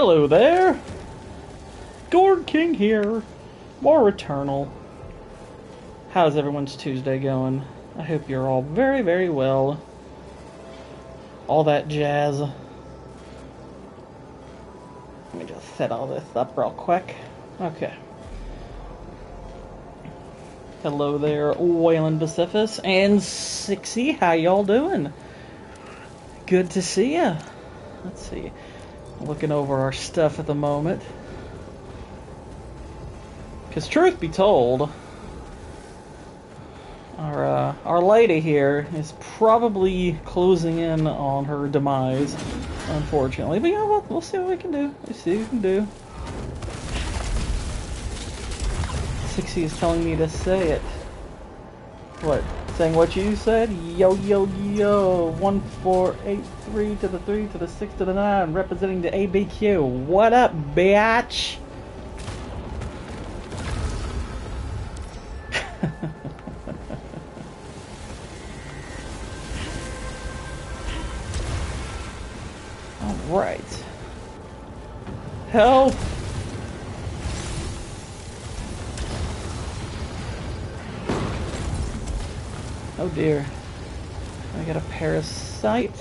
Hello there! Gord King here. More Returnal. How's everyone's Tuesday going? I hope you're all very, very well. All that jazz. Let me just set all this up real quick. Okay. Hello there, Wayland Pacificus and Sixy. How y'all doing? Good to see ya. Let's see. Looking over our stuff at the moment. Because truth be told, our lady here is probably closing in on her demise, unfortunately. But yeah, we'll see what we can do. We'll see what we can do. Sixy is telling me to say it. What? Saying what you said? Yo, yo, yo. 1483 to the 3 to the 6 to the 9, representing the ABQ. What up, bitch? Alright. Help! Oh dear. I got a parasite.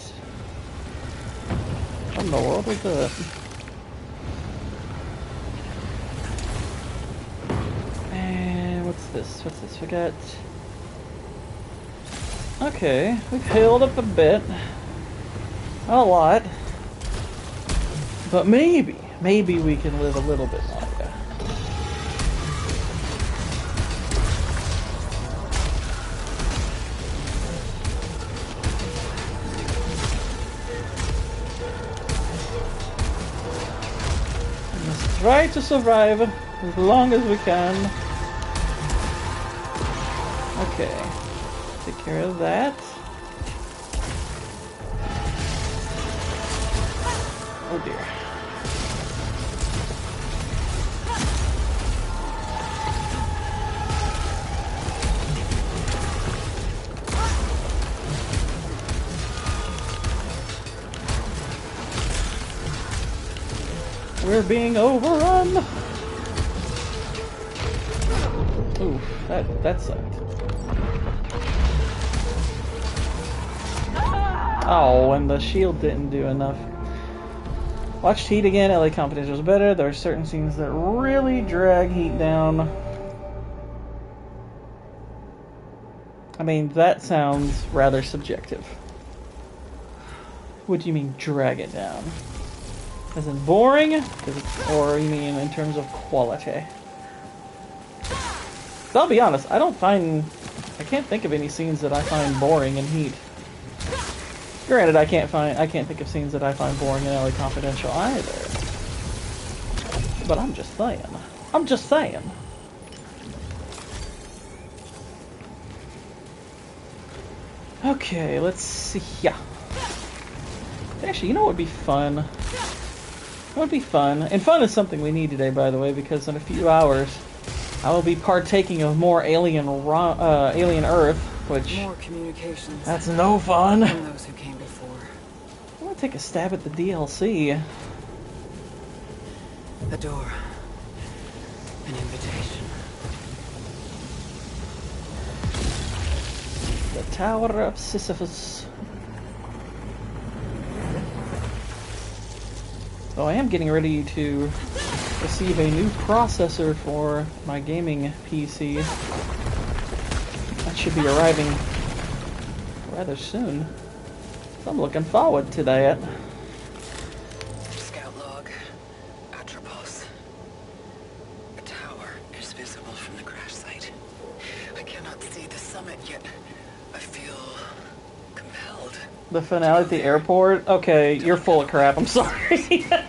What in the world was that? And what's this? What's this? We got... Okay, we've healed up a bit. Not a lot. But maybe we can live a little bit longer. Try to survive as long as we can. Okay. Take care of that. Oh dear. We're being overrun! Ooh, that sucked. Oh, and the shield didn't do enough. Watched Heat again, LA Competition was better. There are certain scenes that really drag Heat down. I mean, that sounds rather subjective. What do you mean, drag it down? As in boring? Or you mean in terms of quality? So I'll be honest, I can't think of any scenes that I find boring in Heat. Granted, I can't think of scenes that I find boring in LA Confidential either. But I'm just saying. I'm just saying. Okay, let's see. Yeah. Actually, you know what would be fun? It would be fun. And fun is something we need today, by the way, because in a few hours I will be partaking of more Alien Earth, which more communications. That's no fun. From those who came before. I want to take a stab at the DLC. A door. An invitation. The Tower of Sisyphus. So I am getting ready to receive a new processor for my gaming PC. That should be arriving rather soon. So I'm looking forward to that. Scout log. Atropos. A tower is visible from the crash site. I cannot see the summit yet. I feel compelled. The finale at the airport? Okay, you're full of crap. I'm sorry.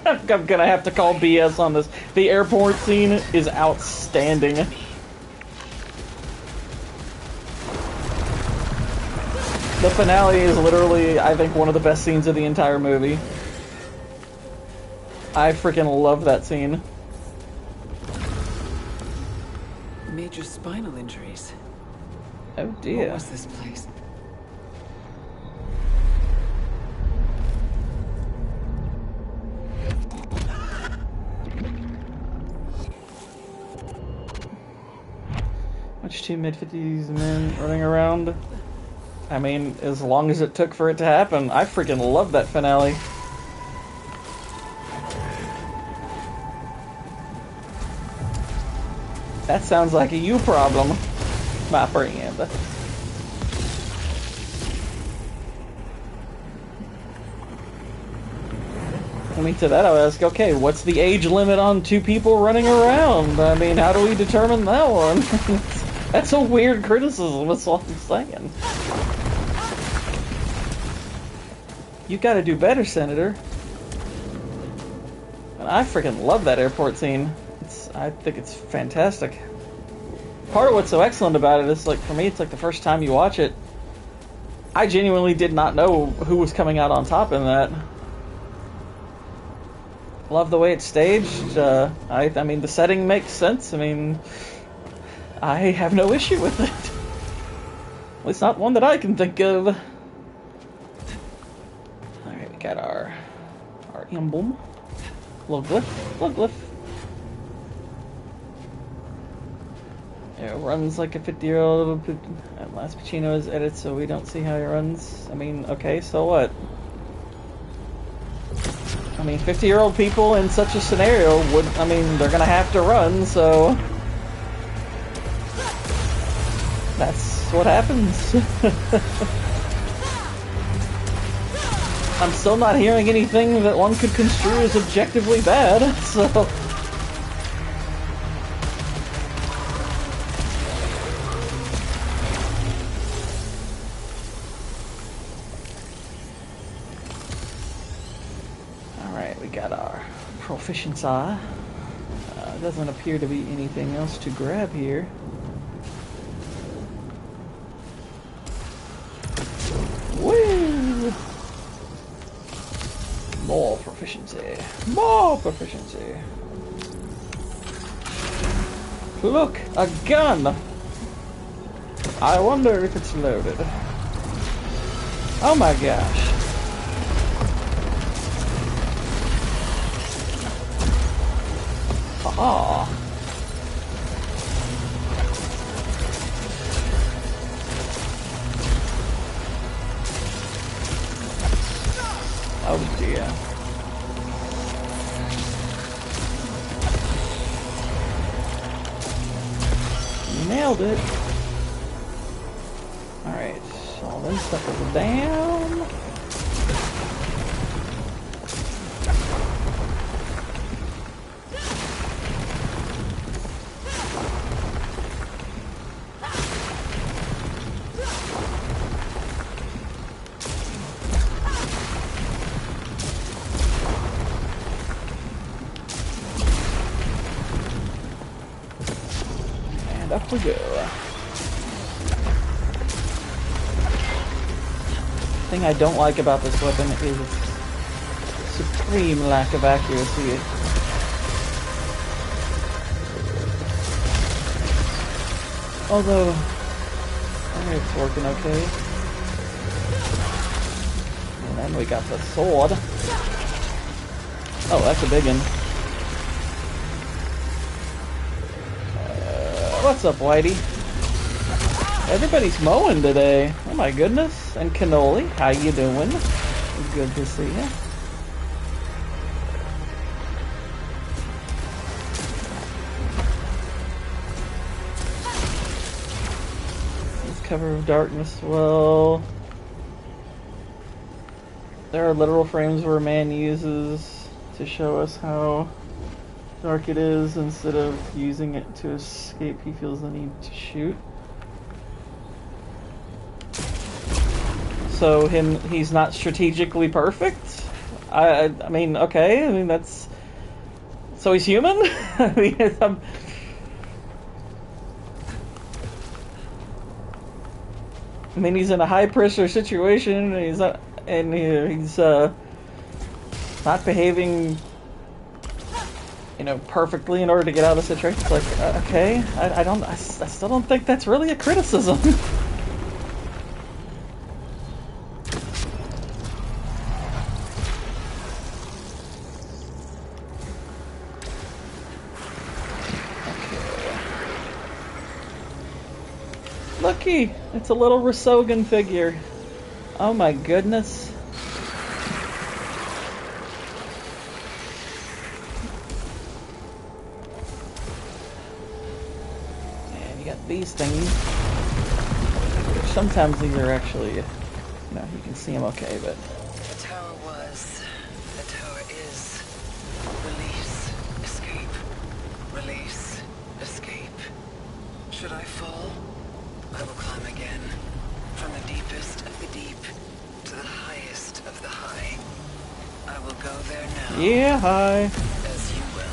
I'm gonna have to call BS on this. The airport scene is outstanding. The finale is literally, I think, one of the best scenes of the entire movie. I freaking love that scene. Major spinal injuries. Oh dear. What was this place? two mid-50s men running around. I mean, as long as it took for it to happen. I freaking love that finale. That sounds like a you problem, my friend. I mean, to that I would ask, okay, what's the age limit on two people running around? I mean, how do we determine that one? That's a weird criticism, that's all I'm saying. You gotta do better, Senator. And I freaking love that airport scene. I think it's fantastic. Part of what's so excellent about it is, like, for me, it's like the first time you watch it, I genuinely did not know who was coming out on top in that. Love the way it's staged. I mean, the setting makes sense. I mean, I have no issue with it. At least not one that I can think of. Alright, we got our emblem. Little glyph. Little glyph. It runs like a 50-year-old. Last Pacino is edited, so we don't see how he runs. I mean, okay, so what? I mean, 50-year-old people in such a scenario would, I mean, they're gonna have to run, so that's what happens. I'm still not hearing anything that one could construe as objectively bad, so... Proficiency. Doesn't appear to be anything else to grab here. Woo! More proficiency. More proficiency. Look, a gun! I wonder if it's loaded. Oh my gosh. Ah. Oh dear. Nailed it. Alright, all this stuff is down. Up we go. The thing I don't like about this weapon is its supreme lack of accuracy. Although, I think it's working okay. And then we got the sword. Oh, that's a big one. What's up, Whitey? Everybody's mowing today. Oh my goodness. And Cannoli, how you doing? Good to see you. It's cover of darkness. Well, there are literal frames where man uses to show us how dark it is. Instead of using it to escape, he feels the need to shoot. So he's not strategically perfect? I mean, okay, I mean, that's... So he's human? I mean, he's in a high-pressure situation, and he's not behaving, you know, perfectly in order to get out of the situation. It's like, okay, I still don't think that's really a criticism. looky! It's a little Resogan figure. Oh my goodness. And you got these things. Which sometimes these are actually, you know, you can see them okay, but... The tower was, the tower is. Release, escape. Release, escape. Should I fall? I will climb again. From the deepest of the deep to the highest of the high. I will go there now. Yeah, hi. As you will.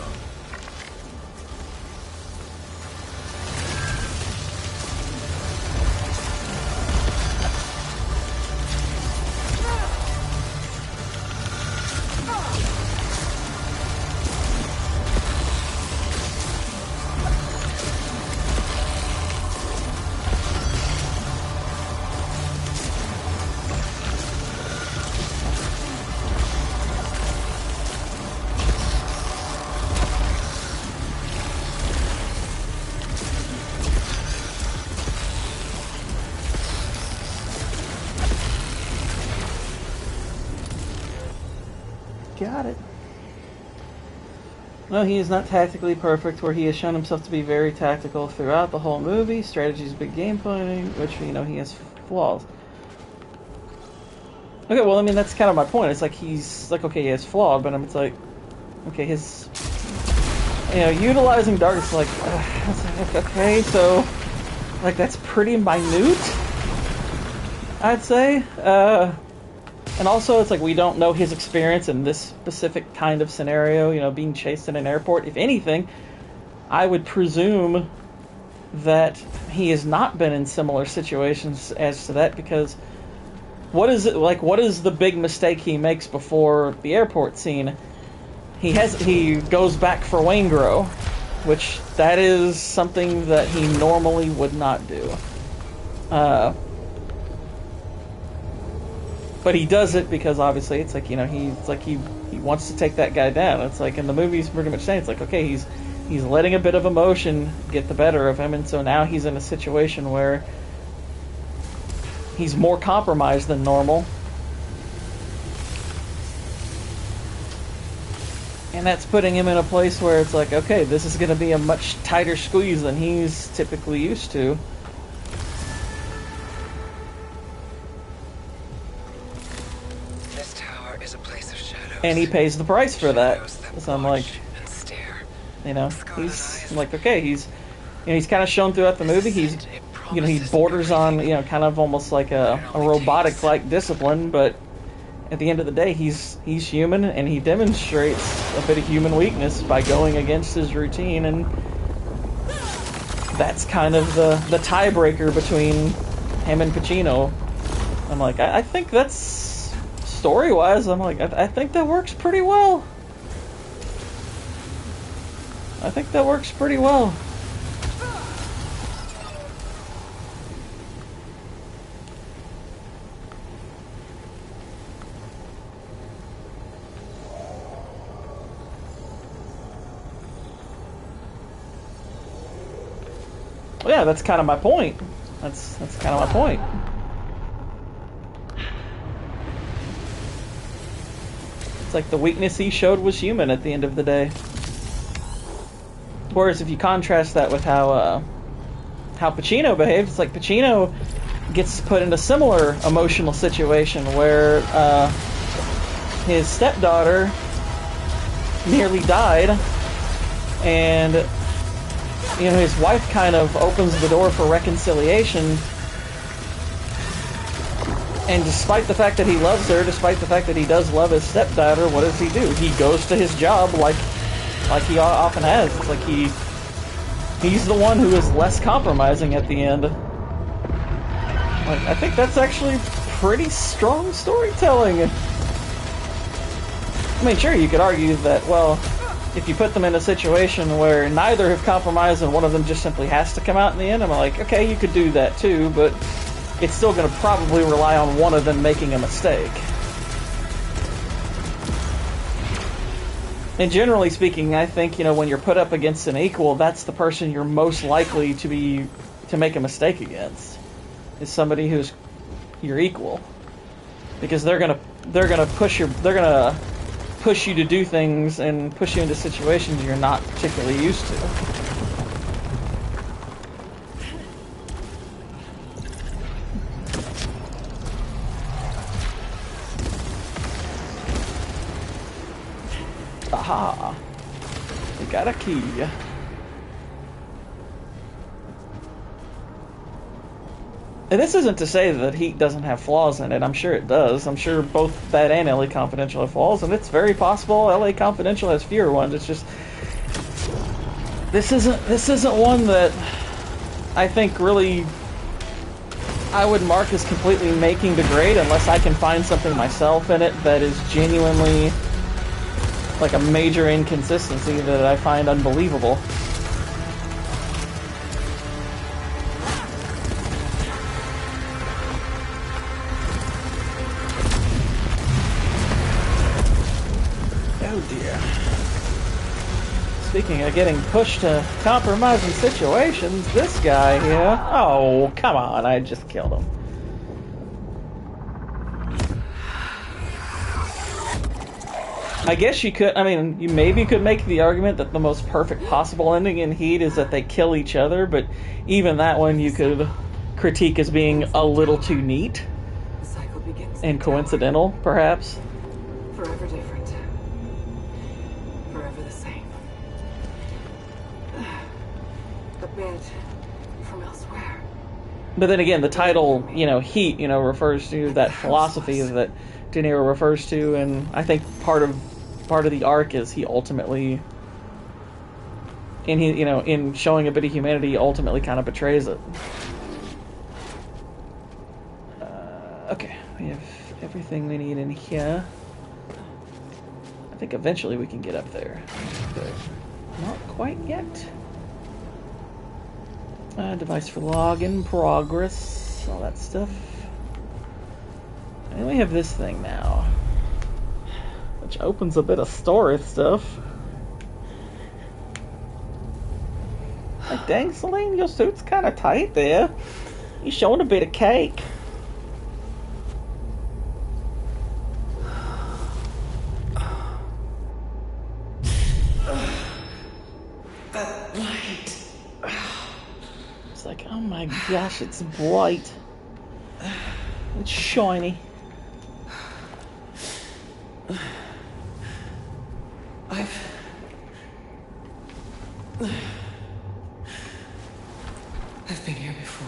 Got it. No, he is not tactically perfect, where he has shown himself to be very tactical throughout the whole movie. Strategy's big game planning, which, you know, he has flaws. Okay, well, I mean, that's kind of my point. It's like, he's, like, okay, he has flaws, but it's like, okay, his, you know, utilizing darkness, like, okay, so, like, that's pretty minute, I'd say. And also, it's like, we don't know his experience in this specific kind of scenario, you know, being chased in an airport. If anything, I would presume that he has not been in similar situations as to that, because what is it, like, what is the big mistake he makes before the airport scene? He goes back for Waingro, which that is something that he normally would not do. But he does it because, obviously, it's like, you know, he wants to take that guy down. It's like, in the movie's pretty much saying, it's like, okay, he's letting a bit of emotion get the better of him, and so now he's in a situation where he's more compromised than normal. And that's putting him in a place where it's like, okay, this is going to be a much tighter squeeze than he's typically used to. And he pays the price for that. So I'm like, you know, he's like, okay, he's, you know, he's kind of shown throughout the movie. He's, you know, he borders on, you know, kind of almost like a robotic-like discipline, but at the end of the day, he's human, and he demonstrates a bit of human weakness by going against his routine, and that's kind of the tiebreaker between him and Pacino. I'm like, I think that's, story-wise, I'm like, I think that works pretty well. I think that works pretty well. Well, yeah, that's kind of my point. That's kind of my point. It's like the weakness he showed was human at the end of the day. Whereas if you contrast that with how Pacino behaves, it's like Pacino gets put in a similar emotional situation where his stepdaughter nearly died, and you know, his wife kind of opens the door for reconciliation. And despite the fact that he loves her, despite the fact that he does love his stepdaughter, what does he do? He goes to his job like he often has. It's like he's the one who is less compromising at the end. Like, I think that's actually pretty strong storytelling. I mean, sure, you could argue that, well, if you put them in a situation where neither have compromised and one of them just simply has to come out in the end, I'm like, okay, you could do that too, but it's still going to probably rely on one of them making a mistake. And generally speaking, I think, you know, when you're put up against an equal, that's the person you're most likely to make a mistake against. is somebody who's your equal, because they're gonna push you to do things and push you into situations you're not particularly used to. Aha! We got a key. And this isn't to say that Heat doesn't have flaws in it. I'm sure it does. I'm sure both that and LA Confidential have flaws, and it's very possible LA Confidential has fewer ones. It's just this isn't one that I think really I would mark as completely making the grade unless I can find something myself in it that is genuinely like a major inconsistency that I find unbelievable. Speaking of getting pushed to compromising situations, this guy here... Oh, come on, I just killed him. I guess you could... I mean, you maybe could make the argument that the most perfect possible ending in Heat is that they kill each other, but even that one you could critique as being a little too neat. The cycle begins and coincidental, perhaps. Forever different. Forever the same. A bit from elsewhere. But then again, the title, Heat, refers to that philosophy that De Niro refers to, and I think part of the arc is he ultimately, in showing a bit of humanity, he ultimately kind of betrays it. Okay, we have everything we need in here. I think eventually we can get up there, but not quite yet. Device for log in progress, all that stuff. And we have this thing now, which opens a bit of storage stuff. Like, dang, Celine, your suit's kind of tight there. You're showing a bit of cake. That light. It's like, oh my gosh, it's bright. It's shiny. I've been here before.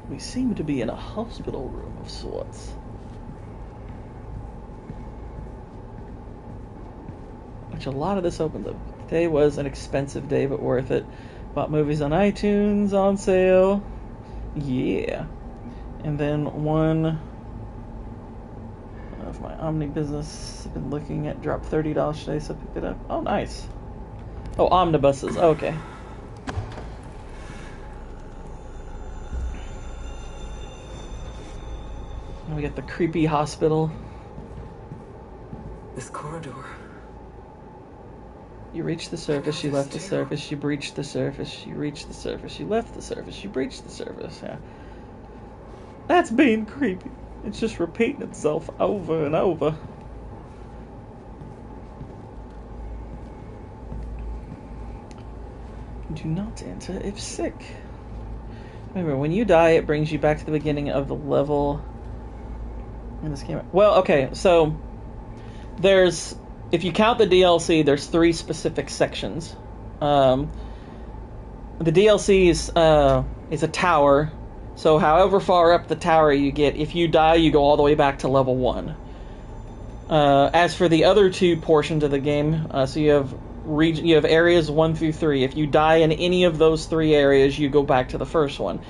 We seem to be in a hospital room of sorts. Which a lot of this opens up. Today was an expensive day, but worth it. Bought movies on iTunes on sale. Yeah. And then one of my Omni business I've been looking at dropped $30 today, so I picked it up. Oh, nice. Oh, omnibuses. Okay. And we got the creepy hospital. This corridor. You reached the surface, you left the surface, you breached the surface, you reached the surface, you left the surface, you breached the surface, yeah. That's being creepy. It's just repeating itself over and over. Do not enter if sick. Remember, when you die, it brings you back to the beginning of the level. In this game. Well, okay, so there's... If you count the DLC, there's 3 specific sections. The DLC is a tower, so however far up the tower you get, if you die, you go all the way back to level 1. As for the other 2 portions of the game, so you have areas 1 through 3. If you die in any of those 3 areas, you go back to the first one.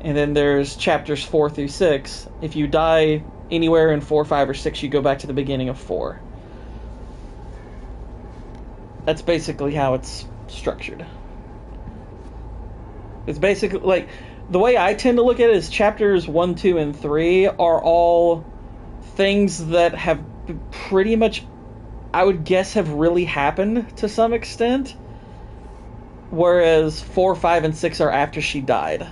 And then there's chapters 4 through 6. If you die anywhere in 4, 5, or 6, you go back to the beginning of 4. That's basically how it's structured. It's basically, like, the way I tend to look at it is chapters 1, 2, and 3 are all things that have pretty much, I would guess, have really happened to some extent. Whereas 4, 5, and 6 are after she died.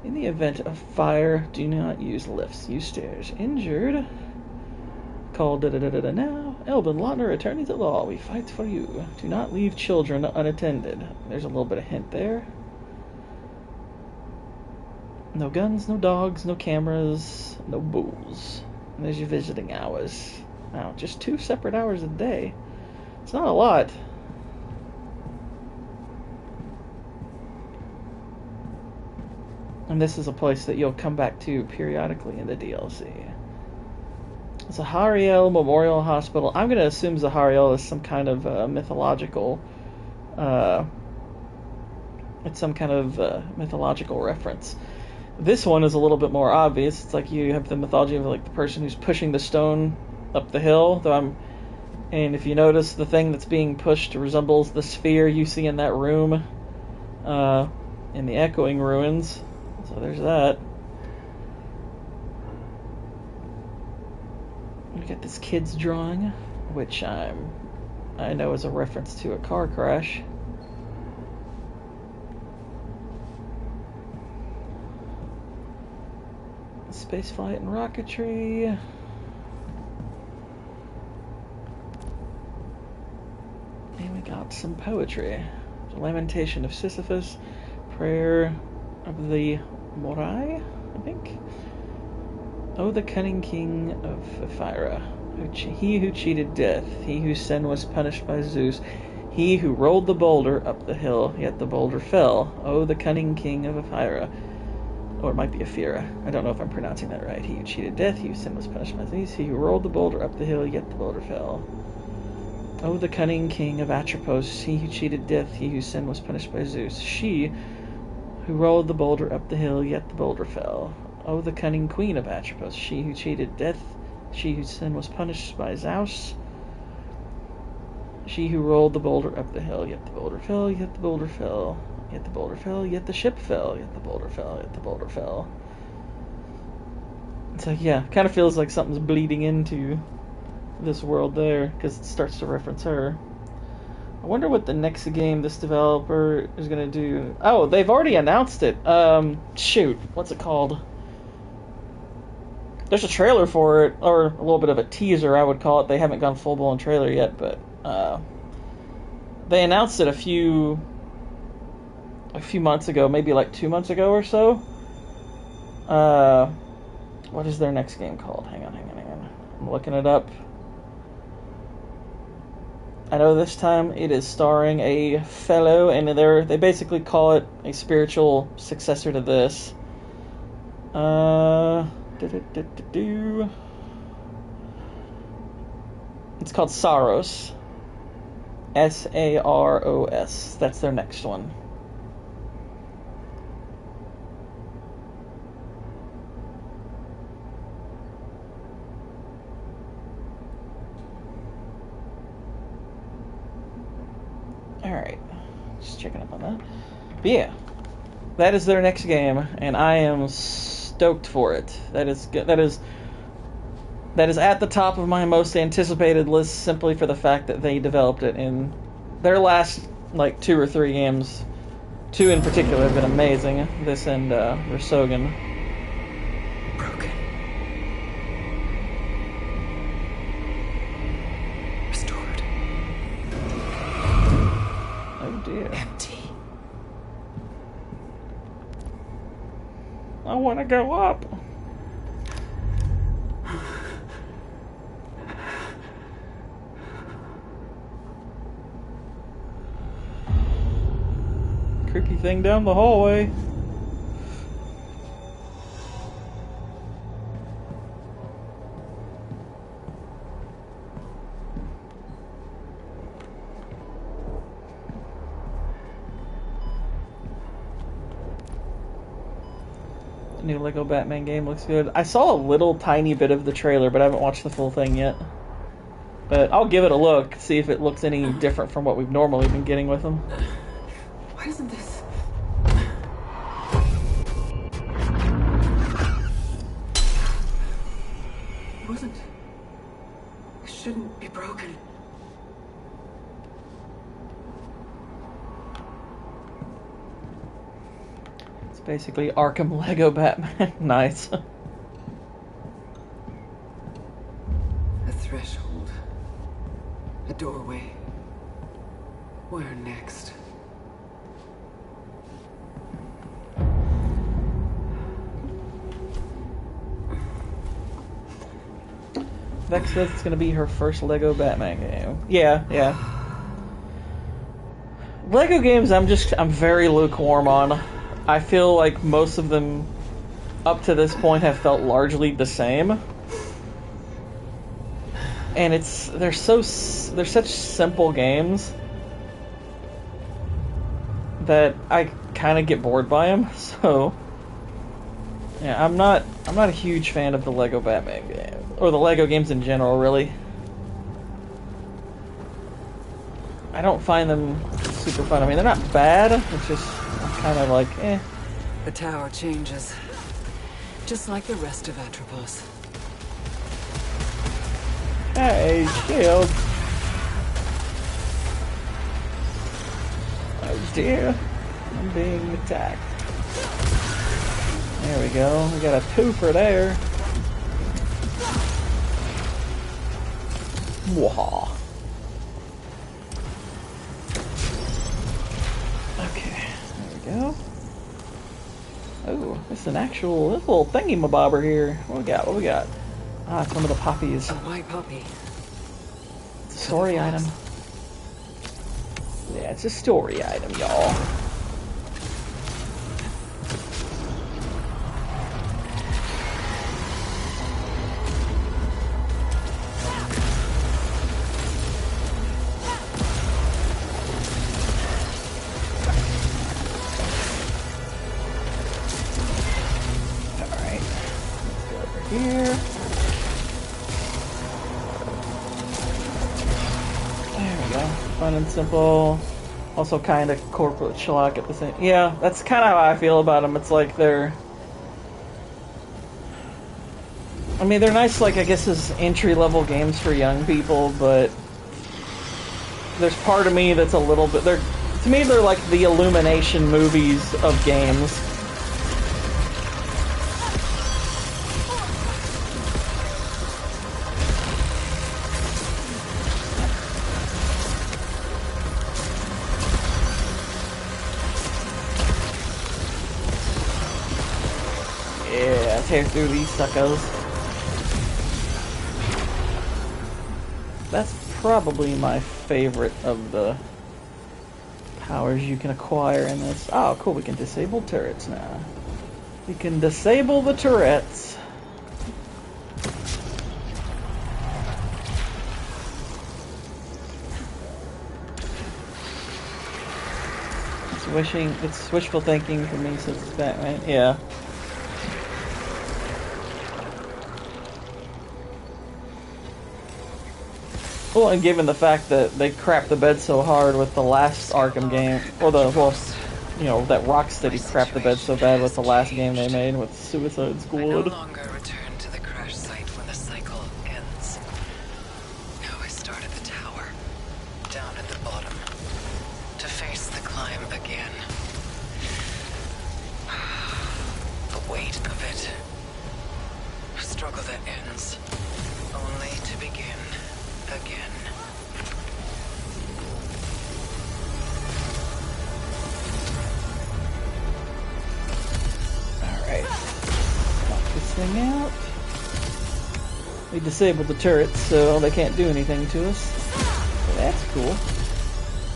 In the event of fire, do not use lifts. Use stairs. Injured. Call da-da-da-da-da now. Elben Lautner, attorneys at law. We fight for you. Do not leave children unattended. There's a little bit of hint there. No guns, no dogs, no cameras, no bulls. And there's your visiting hours. Wow, just 2 separate hours a day. It's not a lot. And this is a place that you'll come back to periodically in the DLC. Zahariel Memorial Hospital. I'm going to assume Zahariel is some kind of mythological... it's some kind of mythological reference. This one is a little bit more obvious. It's like you have the mythology of like the person who's pushing the stone up the hill. And if you notice, the thing that's being pushed resembles the sphere you see in that room in the Echoing Ruins. So there's that. We got this kid's drawing, which I know is a reference to a car crash. Spaceflight and rocketry. And we got some poetry. The Lamentation of Sisyphus, Prayer of the Morai, I think. Oh, the cunning king of Ephyra, he who cheated death, he whose sin was punished by Zeus, he who rolled the boulder up the hill, yet the boulder fell. Oh, the cunning king of Ephyra. Or it might be Ephyra. I don't know if I'm pronouncing that right. He who cheated death, he whose sin was punished by Zeus, he who rolled the boulder up the hill, yet the boulder fell. Oh, the cunning king of Atropos, he who cheated death, he whose sin was punished by Zeus, she who rolled the boulder up the hill, yet the boulder fell. Oh, the cunning queen of Atropos, she who cheated death, she whose sin was punished by Zeus, she who rolled the boulder up the hill, yet the boulder fell, yet the boulder fell, yet the boulder fell, yet the ship fell, yet the boulder fell, yet the boulder fell. It's like, yeah, kind of feels like something's bleeding into this world there, because it starts to reference her. I wonder what the next game this developer is going to do. Oh, they've already announced it. Shoot, what's it called? There's a trailer for it, or a little bit of a teaser, I would call it. They haven't gone full-blown trailer yet, but they announced it a few months ago, maybe like 2 months ago or so. What is their next game called? Hang on. I'm looking it up. I know this time it is starring a fellow, and they basically call it a spiritual successor to this. It's called Saros. Saros. That's their next one. Alright. Just checking up on that. But yeah. That is their next game, and I am stoked for it. That is good. That is at the top of my most anticipated list, simply for the fact that they developed it in their last like 2 or 3 games. 2 in particular have been amazing. This and Resogun. Broken. Restored. Oh dear. Empty. I want to go up. Creepy thing down the hallway. The new Lego Batman game looks good. I saw a little tiny bit of the trailer, but I haven't watched the full thing yet. But I'll give it a look, see if it looks any different from what we've normally been getting with them. Why isn't this? wasn't. It shouldn't be broken. It's basically Arkham Lego Batman. Nice. A threshold. A doorway. Where next? Vex says it's gonna be her first Lego Batman game. Yeah, yeah. Lego games I'm very lukewarm on. I feel like most of them up to this point have felt largely the same. And they're such simple games that I kind of get bored by them. So yeah, I'm not a huge fan of the Lego Batman game or the Lego games in general, really. I don't find them super fun. I mean, they're not bad. It's just I'm kind of like, eh. The tower changes, just like the rest of Atropos. Hey, shield. Oh dear, I'm being attacked. There we go. We got a twofer there. Waha. Okay, there we go. Oh, it's an actual little thingy-mabobber here. What we got? What we got? Ah, it's one of the poppies. A white poppy. It's a story item. Yeah, it's a story item, y'all. Alright. Let's go over here. Fun and simple. Also kind of corporate schlock at the same... Yeah, that's kind of how I feel about them. It's like they're... I mean, they're nice, like, I guess as entry-level games for young people, but... There's part of me that's a little bit... To me, they're like the Illumination movies of games. Tear through these suckers. That's probably my favorite of the powers you can acquire in this. Oh, cool, we can disable turrets now. We can disable the turrets. It's wishful thinking for me since it's Batman. Yeah. Well, and given the fact that they crapped the bed so hard with the last Arkham game, or that Rocksteady crapped the bed so bad with the last game they made with Suicide Squad. I no longer return to the crash site when the cycle ends. Now I start at the tower, down at the bottom, to face the climb again. The weight of it. A struggle that ends, only to begin again. Alright. Knock this thing out. We disabled the turrets, so they can't do anything to us. So that's cool.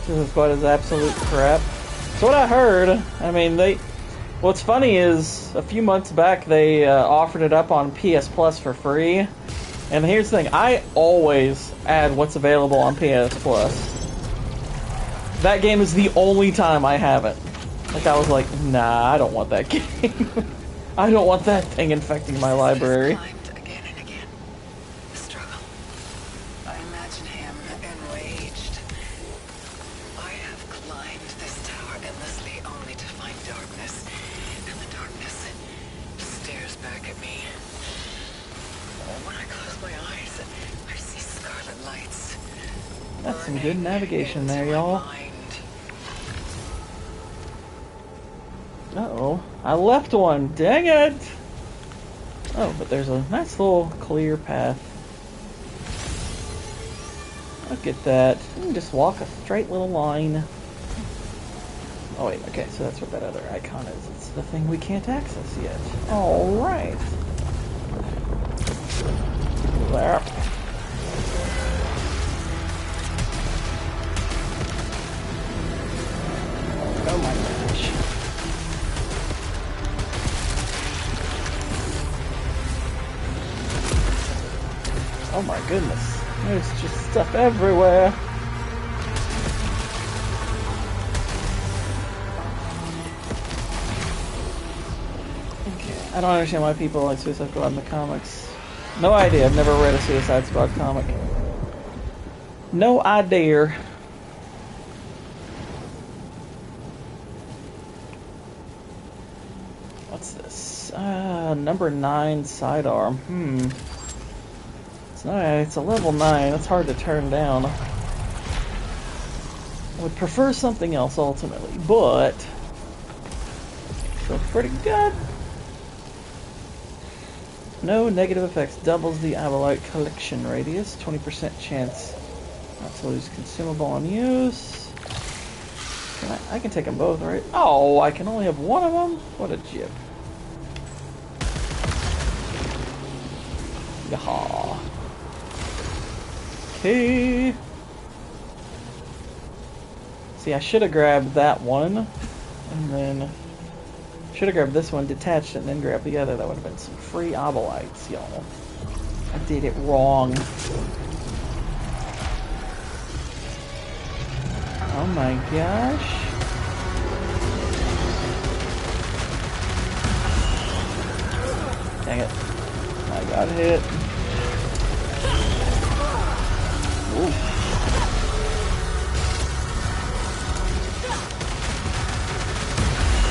This squad is absolute crap. So what I heard, I mean, what's funny is, a few months back, they offered it up on PS Plus for free. And here's the thing, I always add what's available on PS Plus. That game is the only time I have it. Like, I was like, nah, I don't want that game. I don't want that thing infecting my library. Again and again. The struggle. I imagine him enraged. I have climbed this tower endlessly only to find darkness. And the darkness stares back at me. When I close my some good navigation there, y'all. Uh-oh. I left one. Dang it! Oh, but there's a nice little clear path. Look at that. You can just walk a straight little line. Oh wait, okay, so that's what that other icon is. It's the thing we can't access yet. Alright. There. Oh my gosh. Oh my goodness. There's just stuff everywhere. Okay, I don't understand why people like Suicide Squad in the comics. No idea. I've never read a Suicide Squad comic. No idea. What's this? Number 9 sidearm. It's nice. It's a level 9. It's hard to turn down. I would prefer something else ultimately, but feels pretty good. No negative effects. Doubles the Abolite collection radius. 20% chance not to lose consumable on use. I can take them both, right? Oh, I can only have one of them? What a jip. Yaha. Okay. See, I should have grabbed that one, and then should have grabbed this one, detached it, and then grabbed the other. That would have been some free Abolites, y'all. I did it wrong. Oh my gosh. Dang it. I got hit. Ooh.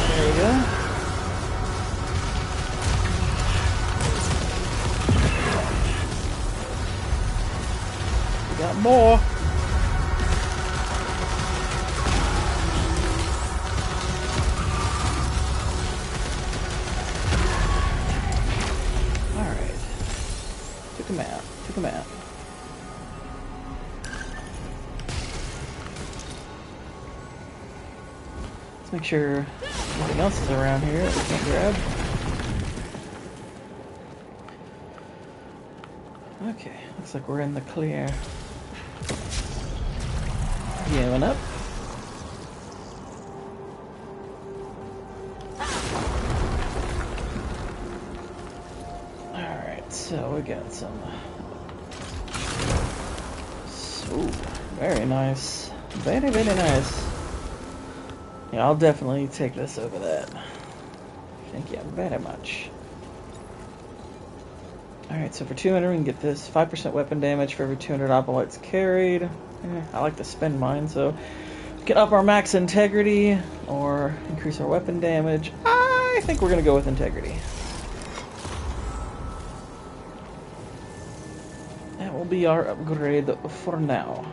There we go. We got more. Alright. Took him out. Took him out. Let's make sure nothing else is around here that we can't grab. Okay, looks like we're in the clear. Healing up. Alright, so we got some. So, very nice. Very, very nice. Yeah, I'll definitely take this over that. Thank you very much. Alright, so for 200 we can get this 5% weapon damage for every 200 Opolites carried. I like to spend mine, so we can up our max integrity or increase our weapon damage. I think we're going to go with integrity. That will be our upgrade for now.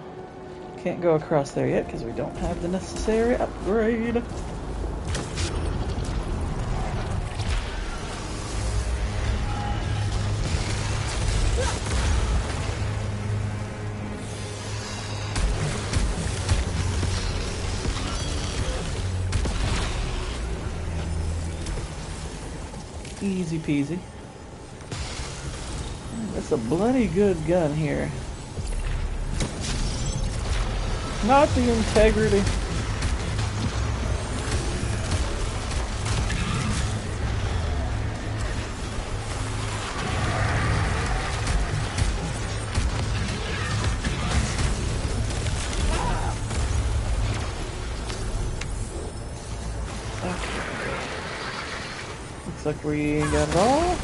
Can't go across there yet because we don't have the necessary upgrade. Easy peasy. That's a bloody good gun here. Not the integrity. Okay. Looks like we got it all.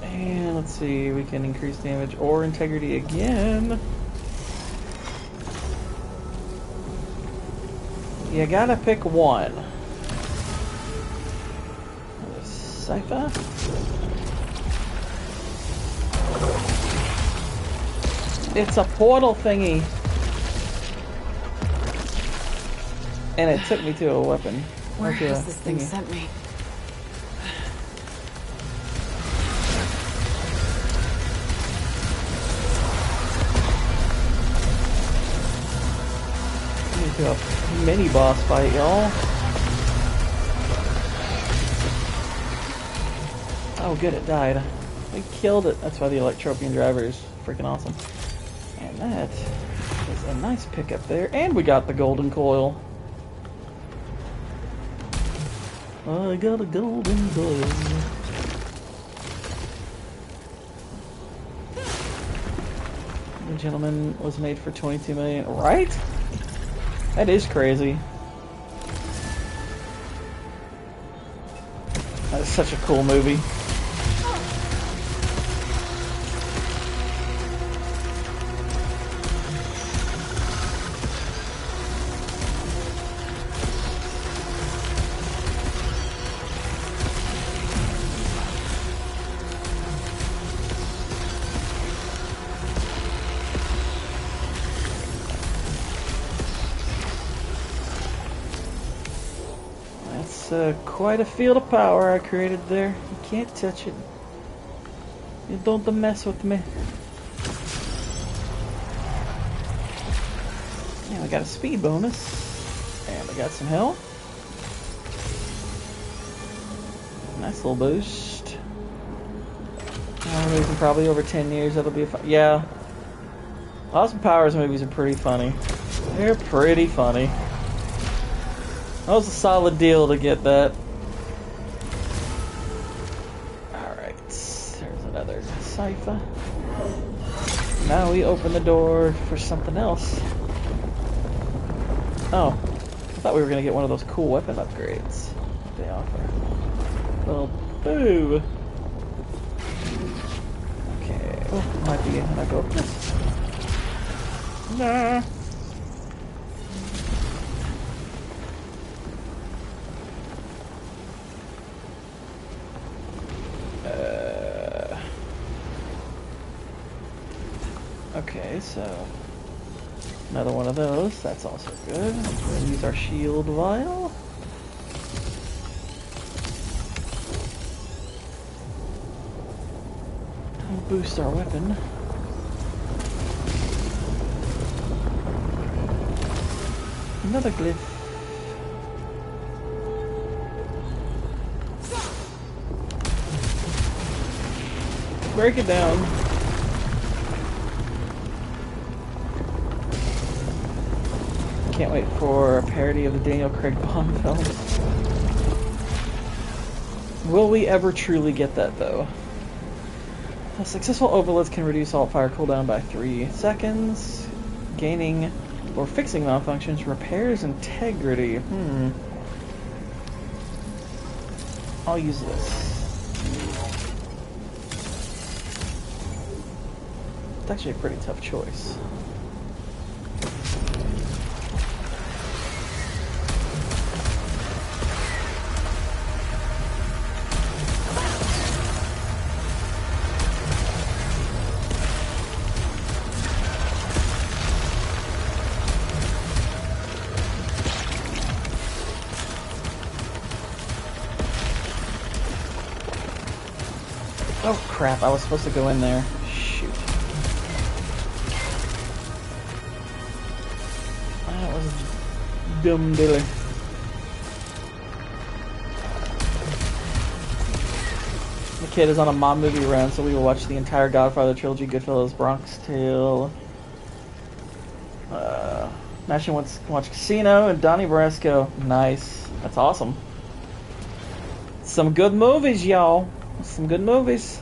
And let's see, we can increase damage or integrity again. You gotta pick one. Cypher. It's a portal thingy. And it took me to a weapon. Where Okay, has this thing thingy. sent me? To a mini boss fight, y'all. Oh, good, it died. We killed it. That's why the Electropian driver is freaking awesome. And that is a nice pickup there. And we got the golden coil. I got a golden coil. The gentleman was made for 22 million, right? That is crazy. That is such a cool movie. Quite a field of power I created there. You can't touch it. You don't mess with me. And we got a speed bonus. And we got some health. Nice little boost. I'm losing probably over 10 years. That'll be a fun. Yeah. Austin Powers movies are pretty funny. They're pretty funny. That was a solid deal to get that. Alright, there's another cipher. Now we open the door for something else. Oh, I thought we were going to get one of those cool weapon upgrades they offer. Well, boo! Okay, oh, might be when I go up this. Nah. Okay, so another one of those. That's also good. We'll use our shield vial. We'll boost our weapon. Another glyph. Break it down. Can't wait for a parody of the Daniel Craig Bond films. Will we ever truly get that, though? A successful overloads can reduce alt fire cooldown by 3 seconds. Gaining or fixing malfunctions repairs integrity. I'll use this. It's actually a pretty tough choice. Oh crap, I was supposed to go in there. Shoot. That was dumb dilly. The kid is on a mom movie run, so we will watch the entire Godfather trilogy, Goodfellas, Bronx Tale. Nash wants to watch Casino and Donnie Brasco. Nice. That's awesome. Some good movies, y'all. Some good movies.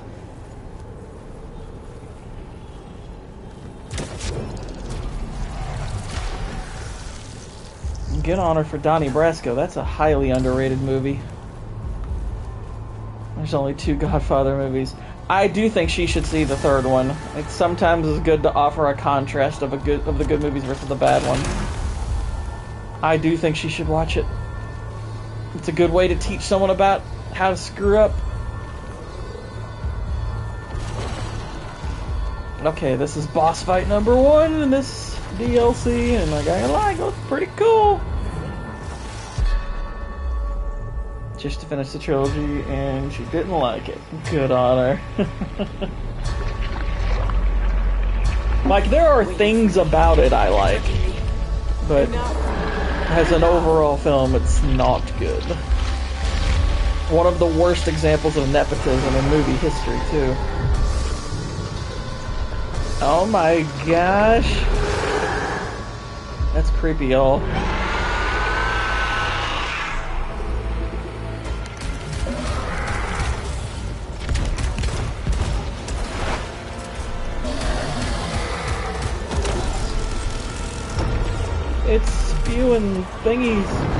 Good honor for Donnie Brasco. That's a highly underrated movie. There's only 2 Godfather movies. I do think she should see the 3rd one. It sometimes is good to offer a contrast of the good movies versus the bad one. I do think she should watch it. It's a good way to teach someone about how to screw up. Okay, this is boss fight number 1 in this DLC, and I gotta lie, it looks pretty cool. Just to finish the trilogy, and she didn't like it. Good on her. Like, there are things about it I like, but as an overall film, it's not good. One of the worst examples of nepotism in movie history, too. Oh my gosh. That's creepy, y'all. It's spewing thingies.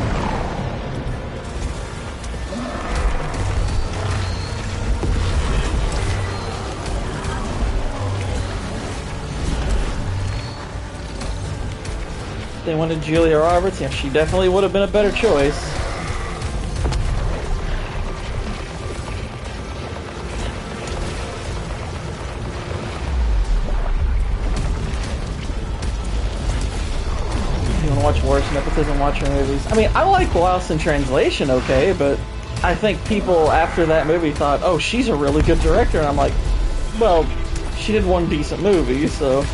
They wanted Julia Roberts. Yeah, she definitely would have been a better choice. You want to watch worse nepotism, watch her movies. I mean, I like Lost in Translation, okay, but I think people after that movie thought, oh, she's a really good director, and I'm like, well, she did one decent movie, so...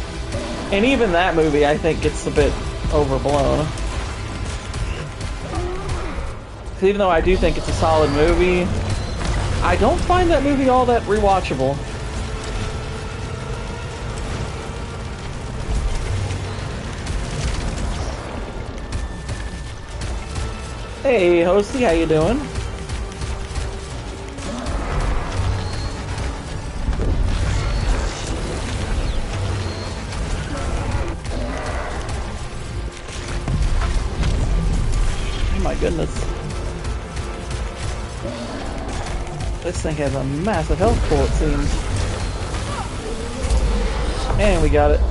And even that movie, I think, gets a bit overblown. Because even though I do think it's a solid movie, I don't find that movie all that rewatchable. Hey, Hosty, how you doing? Goodness. This thing has a massive health pool, it seems. And we got it.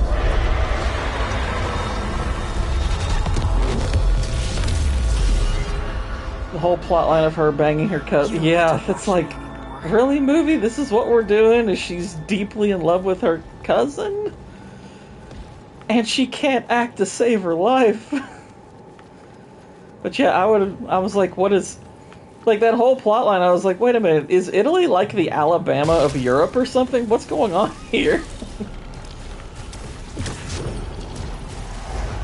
The whole plotline of her banging her cousin. Yeah, it's like, really, movie? This is what we're doing? Is she's deeply in love with her cousin? And she can't act to save her life. But yeah, I was like, what is... Like, that whole plotline, I was like, wait a minute, is Italy like the Alabama of Europe or something? What's going on here?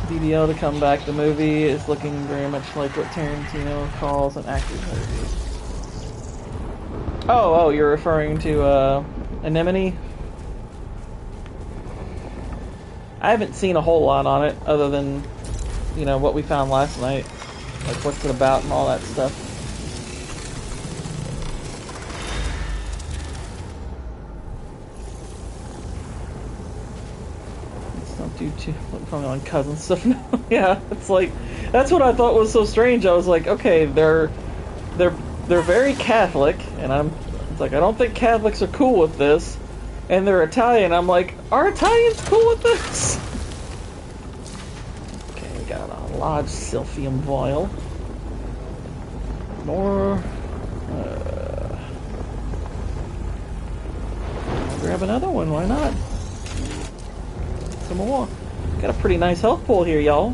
DDL to come back, the movie is looking very much like what Tarantino calls an actor's movie. Oh, you're referring to, Anemone? I haven't seen a whole lot on it, other than, you know, what we found last night. Like, what's it about and all that stuff. Let's not do too... Probably on cousin stuff now. Yeah, it's like... That's what I thought was so strange. I was like, okay, they're very Catholic, and it's like, I don't think Catholics are cool with this. And they're Italian. I'm like, are Italians cool with this? Got a large silphium vial. More. I'll grab another one, why not? Some more. Got a pretty nice health pool here, y'all.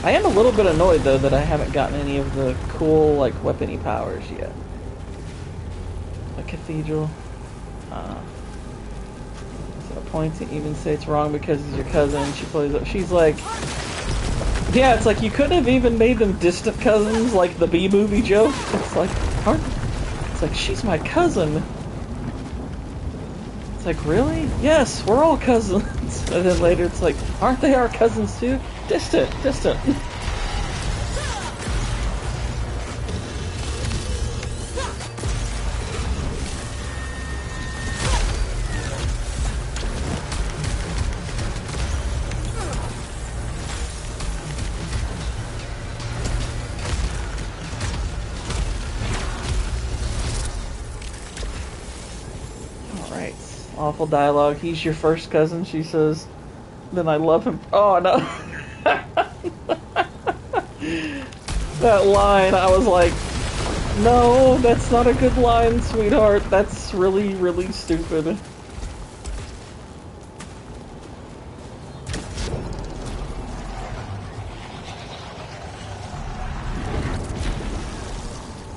I am a little bit annoyed, though, that I haven't gotten any of the cool, like, weapony powers yet. A cathedral. Point to even say it's wrong because he's your cousin. She plays up. She's like, yeah, it's like you couldn't have even made them distant cousins like the B movie joke. It's like, it's like she's my cousin. It's like, really? Yes, we're all cousins. And then later it's like, aren't they our cousins too? Distant. Awful dialogue. He's your first cousin, she says. Then I love him. Oh, no. That line, I was like, no, that's not a good line, sweetheart. That's really, really stupid.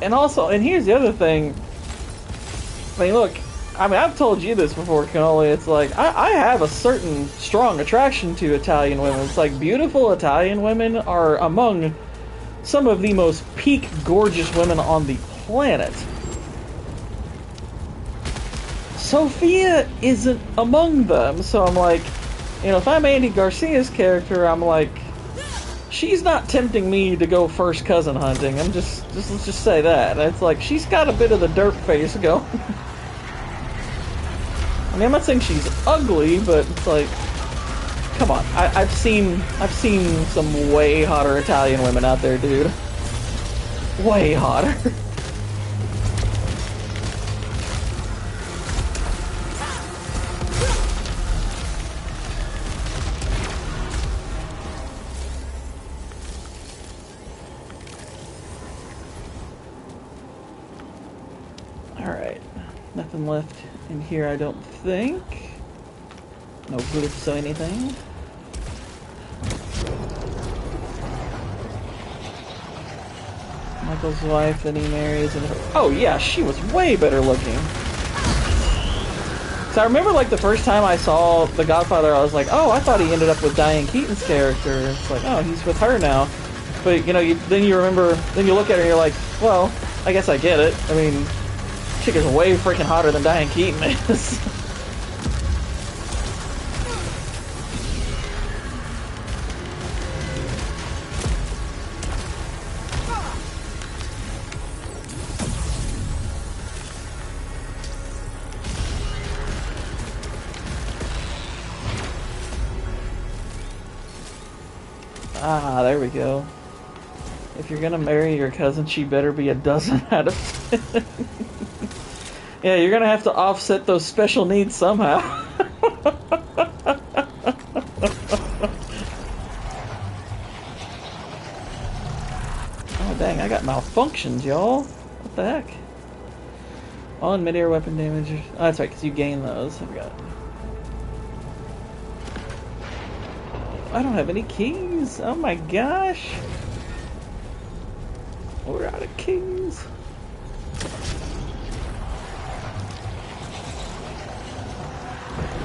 And also, and here's the other thing. I mean, look, I mean, I've told you this before, Cannoli. It's like, I have a certain strong attraction to Italian women. It's like, beautiful Italian women are among some of the most peak gorgeous women on the planet. Sophia isn't among them, so I'm like, you know, if I'm Andy Garcia's character, I'm like, she's not tempting me to go first cousin hunting. I'm just let's just say that. It's like, she's got a bit of the derp face going. I mean, I'm not saying she's ugly, but it's like, come on. I've seen some way hotter Italian women out there, dude. Way hotter. Alright. Nothing left in here, I don't think. No glyphs or anything. Michael's wife that he marries, and oh yeah, she was way better looking. So I remember, like, the first time I saw The Godfather, I was like, oh, I thought he ended up with Diane Keaton's character. It's like, oh, he's with her now. But, you know, then you remember, then you look at her and you're like, well, I guess I get it. I mean, chick is way freaking hotter than Diane Keaton is. Ah, there we go. If you're gonna marry your cousin, she better be a dozen out of 10. Yeah, you're gonna have to offset those special needs somehow. Oh dang, I got malfunctions, y'all. What the heck? On mid-air weapon damage. Oh, that's right, because you gain those. I forgot. I don't have any keys. Oh my gosh. We're out of keys.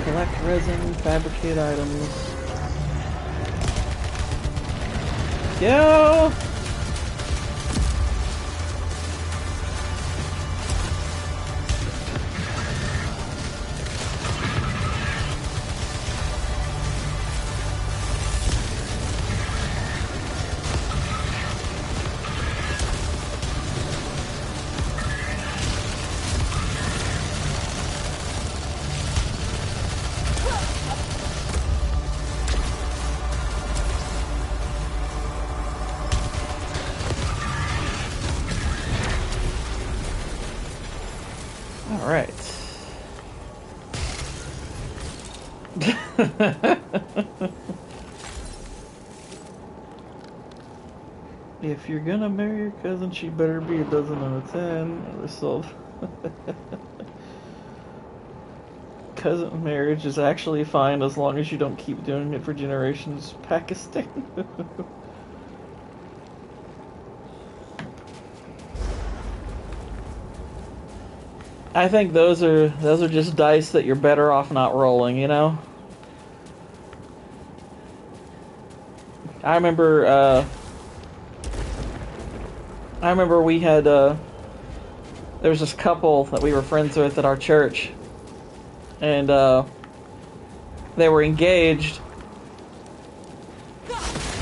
Collect resin, fabricate items. Yo! Alright. If you're gonna marry your cousin, she better be a dozen out of 10. Result. Cousin marriage is actually fine as long as you don't keep doing it for generations. Pakistan. I think those are just dice that you're better off not rolling, you know? I remember we had there was this couple that we were friends with at our church, and they were engaged,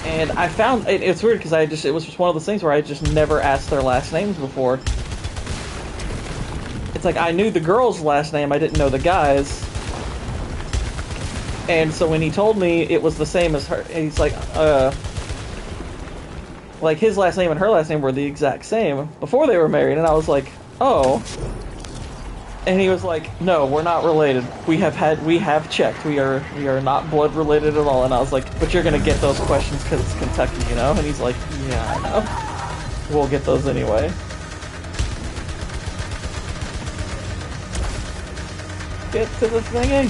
and I found it's weird because it was just one of those things where I just never asked their last names before. It's like, I knew the girl's last name, I didn't know the guy's. And so when he told me it was the same as her, and he's like his last name and her last name were the exact same before they were married, and I was like, oh. And he was like, no, we're not related. We have checked. We are not blood related at all. And I was like, but you're gonna get those questions because it's Kentucky, you know? And he's like, yeah, I know. We'll get those anyway. Get to the thingy.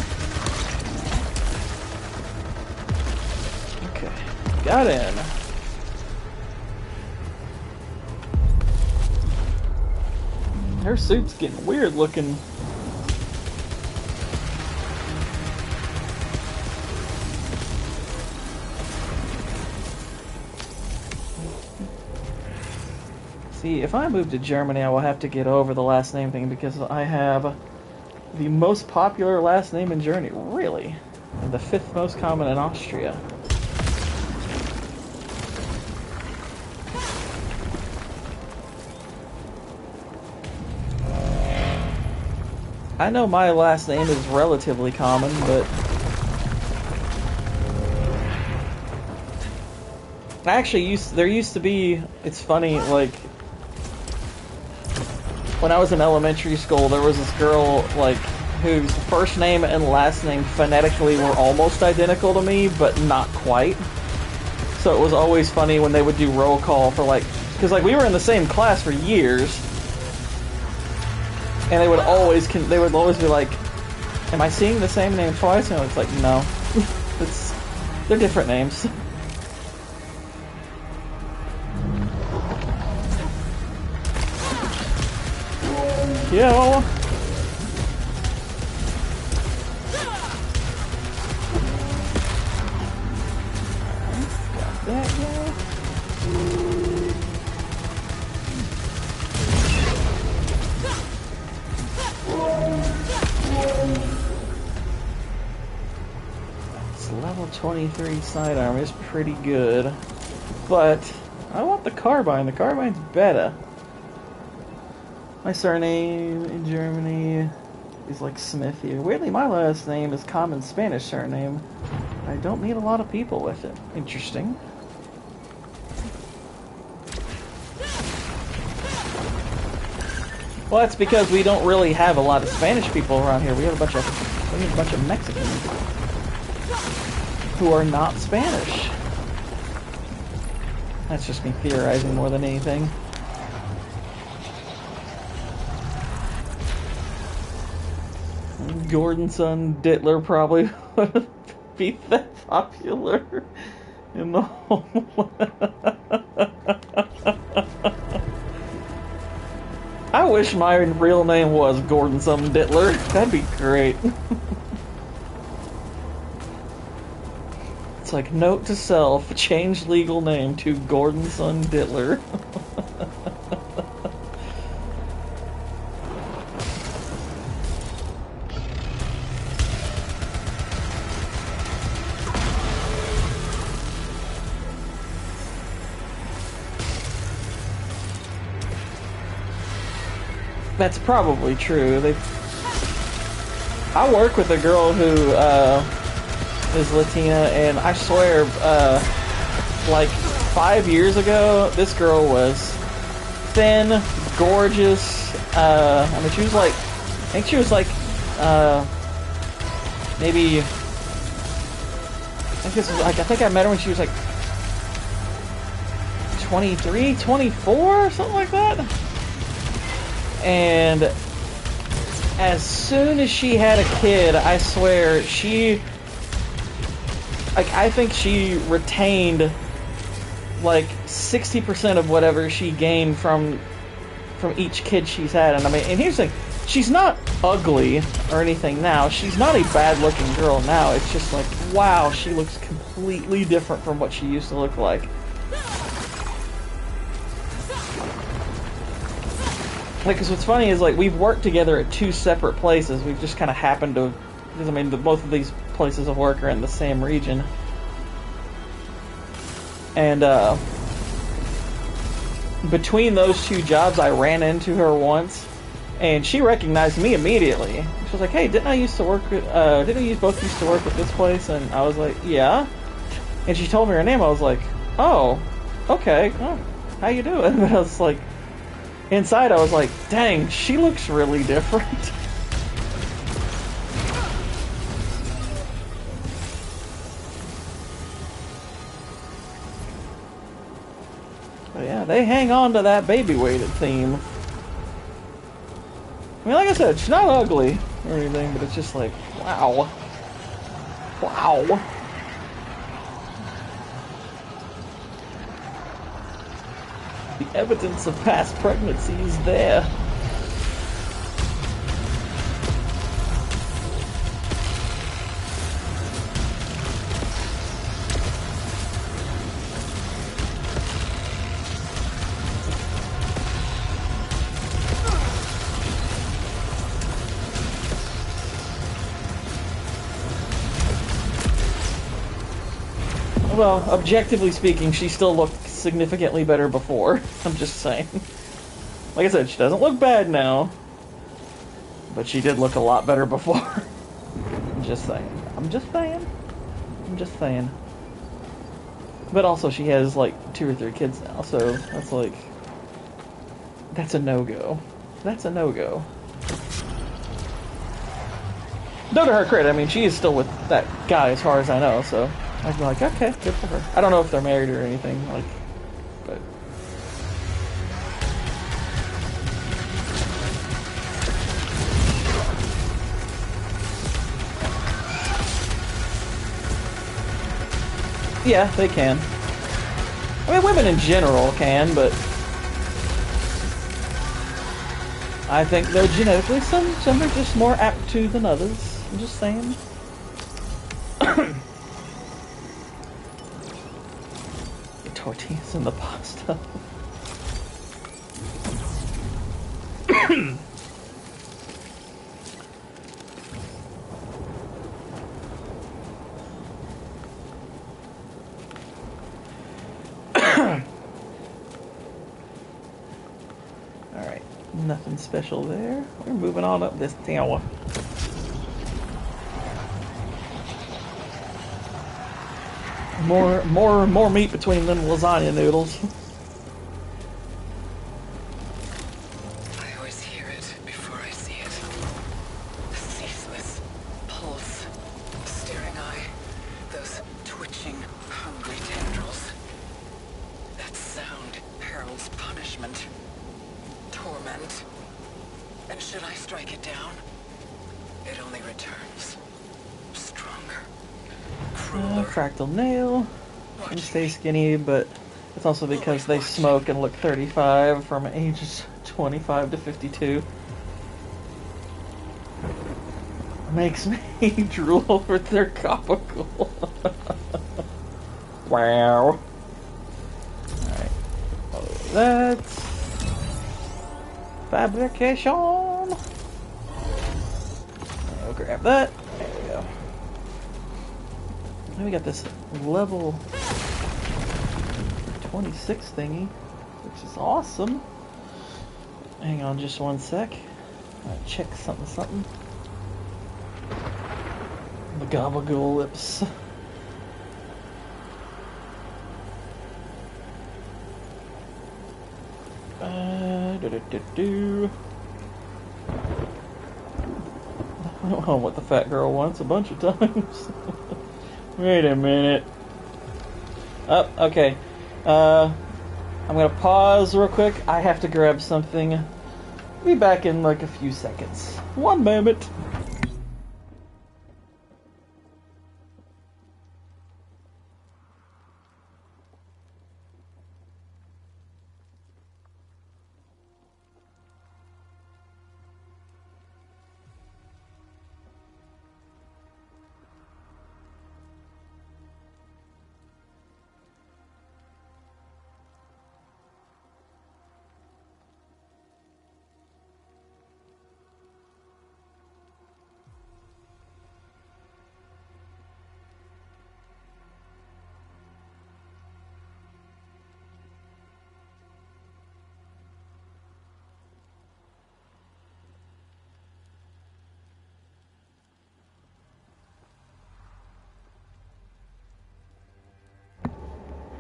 Okay, got in. Her suit's getting weird looking. See, if I move to Germany, I will have to get over the last name thing because I have the most popular last name in Germany. Really? And the 5th most common in Austria. I know my last name is relatively common, but actually there used to be, it's funny, like when I was in elementary school, there was this girl like whose first name and last name phonetically were almost identical to me, but not quite. So it was always funny when they would do roll call for like, because like we were in the same class for years. And they would always be like, "Am I seeing the same name twice?" And it's like, no, they're different names. Yo. Got that guy. Level 23 sidearm is pretty good, but I want the carbine. The carbine's better. My surname in Germany is like Smith here. Weirdly, my last name is common Spanish surname. I don't meet a lot of people with it. Interesting. Well, that's because we don't really have a lot of Spanish people around here. We have a bunch of Mexicans who are not Spanish. That's just me theorizing more than anything. Gordon's son Dittler probably wouldn't be that popular in the whole. I wish my real name was Gordon some Dittler. That'd be great. It's like, note to self, change legal name to Gordon son Dittler. That's probably true. I work with a girl who is Latina, and I swear, like 5 years ago, this girl was thin, gorgeous. I mean, she was like, I think she was like, maybe. I think I met her when she was like 23, 24, or something like that. And as soon as she had a kid, I swear, I think she retained like 60% of whatever she gained from each kid she's had. And I mean, and here's the thing, she's not ugly or anything now. She's not a bad-looking girl now. It's just like, wow, she looks completely different from what she used to look like. Like, cause what's funny is, like, we've worked together at 2 separate places. We've just kind of happened to, because I mean, both of these places of work are in the same region. And, between those 2 jobs, I ran into her once, and she recognized me immediately. She was like, "Hey, didn't we both used to work at this place?" And I was like, "Yeah." And she told me her name. I was like, "Oh, okay. Oh, how you doing?" But I was like, inside, I was like, dang, she looks really different. But yeah, they hang on to that baby-weighted theme. I mean, like I said, she's not ugly or anything, but it's just like, wow. Wow. The evidence of past pregnancy is there. Well, objectively speaking, she still looked significantly better before. I'm just saying. Like I said, she doesn't look bad now. But she did look a lot better before. I'm just saying. I'm just saying. I'm just saying. But also, she has like 2 or 3 kids now, so that's like... That's a no-go. That's a no-go. Though to her credit, I mean, she is still with that guy as far as I know, so I'd be like, okay, good for her. I don't know if they're married or anything, like, but... Yeah, they can. I mean, women in general can, but... I think, though, genetically, some are just more apt to than others. I'm just saying. The tortillas and the pasta. Alright, nothing special there. We're moving on up this tower. More meat between them lasagna noodles. I always hear it before I see it. The ceaseless pulse, the staring eye, those twitching, hungry tendrils. That sound heralds punishment, torment. And should I strike it down, it only returns stronger. Fractal nail. They stay skinny, but it's also because they smoke and look 35 from ages 25 to 52. Makes me drool over their comical. Wow. Alright. That's fabrication. I'll grab that. There we go. Now we got this level 26 thingy, which is awesome. Hang on just one sec. I'll check something. The gobble lips. I don't know what the fat girl wants a bunch of times. Wait a minute. Oh, okay. I'm gonna pause real quick. I have to grab something. Be back in like a few seconds. One moment.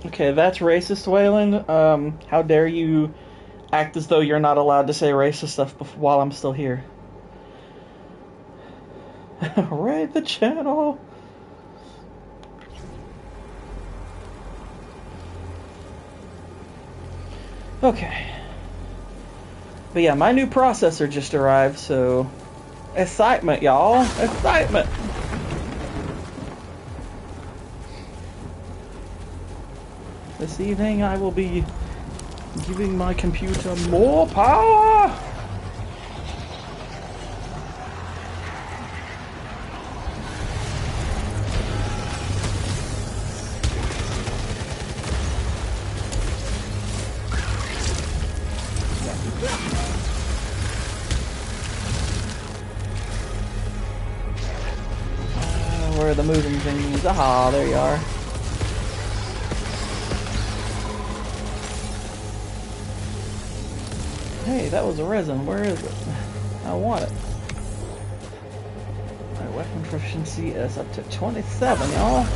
Okay, that's racist, Waylon. How dare you act as though you're not allowed to say racist stuff while I'm still here. Raid the channel. Okay. But yeah, my new processor just arrived, so... Excitement, y'all. Excitement. This evening I will be giving my computer more power! Where are the moving things? Aha, there you are. hey, that was a resin. Where is it? I want it. My weapon proficiency is up to 27, y'all.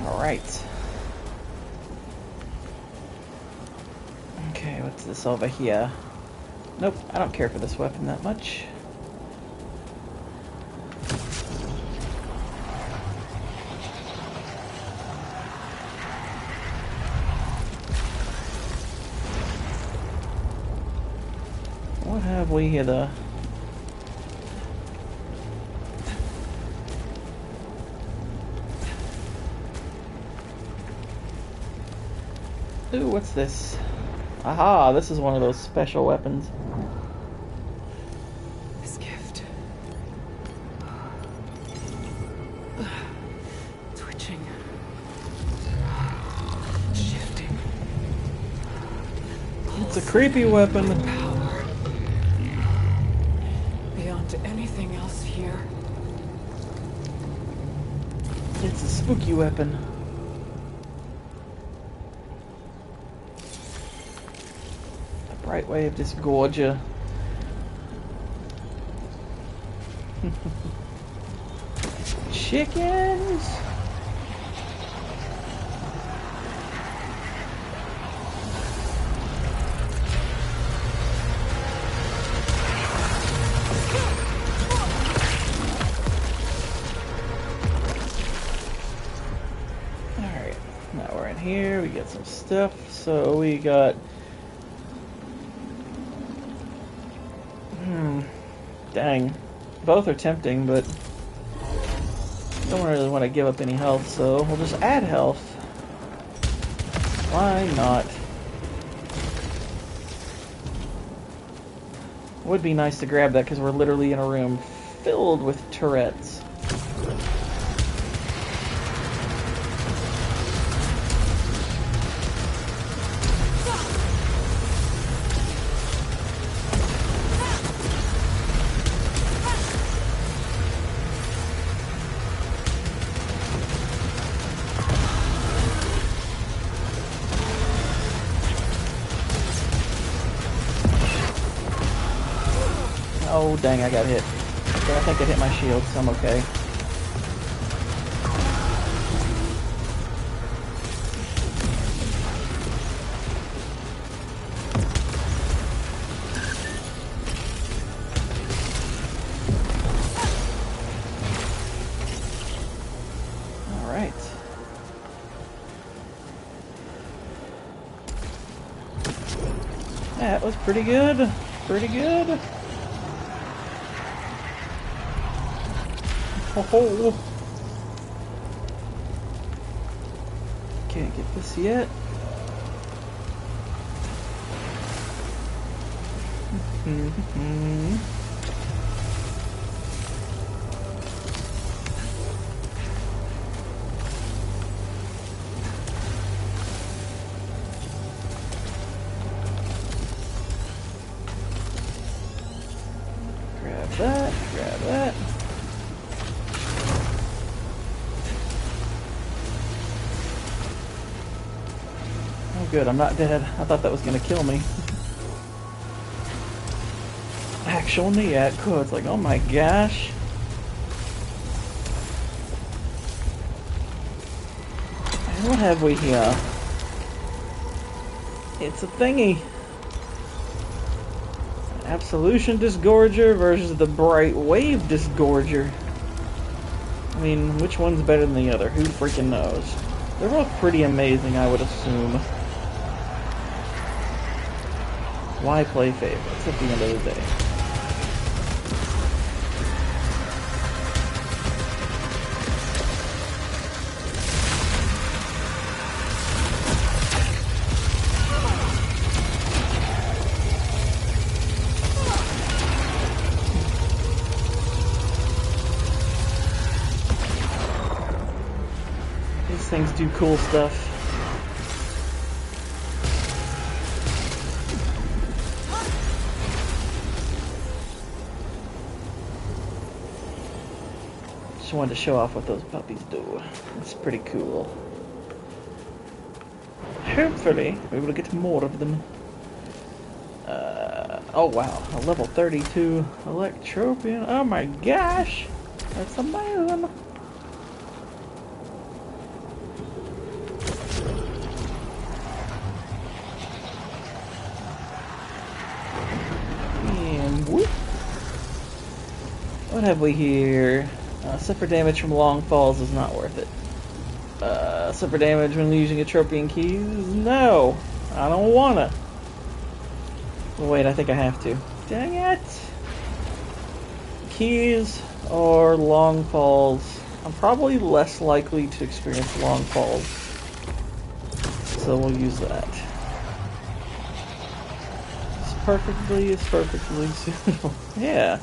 Alright. Okay, what's this over here? Nope, I don't care for this weapon that much. What have we here, though? Ooh, what's this? Aha, this is one of those special weapons. This gift. Twitching. Shifting. It's a creepy weapon. Power. Beyond anything else here. It's a spooky weapon. A bright wave disgorge ya. Chickens! Alright, now we're in here, we got some stuff, so we got... Dang. Both are tempting, but don't really want to give up any health, so we'll just add health. Why not? Would be nice to grab that because we're literally in a room filled with turrets. Oh, dang, I got hit. Okay, I think I hit my shield, so I'm okay. Alright. That was pretty good. Pretty good. Oh. Can't get this yet. Grab that, grab that. Good, I'm not dead. I thought that was gonna kill me. Actual Niat, cool. It's like, oh my gosh. And what have we here? It's a thingy. Absolution Disgorger versus the Bright Wave Disgorger. I mean, which one's better than the other? Who freaking knows? They're both pretty amazing, I would assume. Why play favorites at the end of the day? These things do cool stuff. Just wanted to show off what those puppies do. It's pretty cool. Hopefully, we will get more of them. Oh wow, a level 32 Electropian. Oh my gosh! That's amazing! And whoop! What have we here? Suffer damage from long falls is not worth it. Suffer damage when using Atropian keys? No! I don't wanna. Wait, I think I have to. Dang it! Keys or long falls. I'm probably less likely to experience long falls. So we'll use that. It's perfectly suitable. Yeah.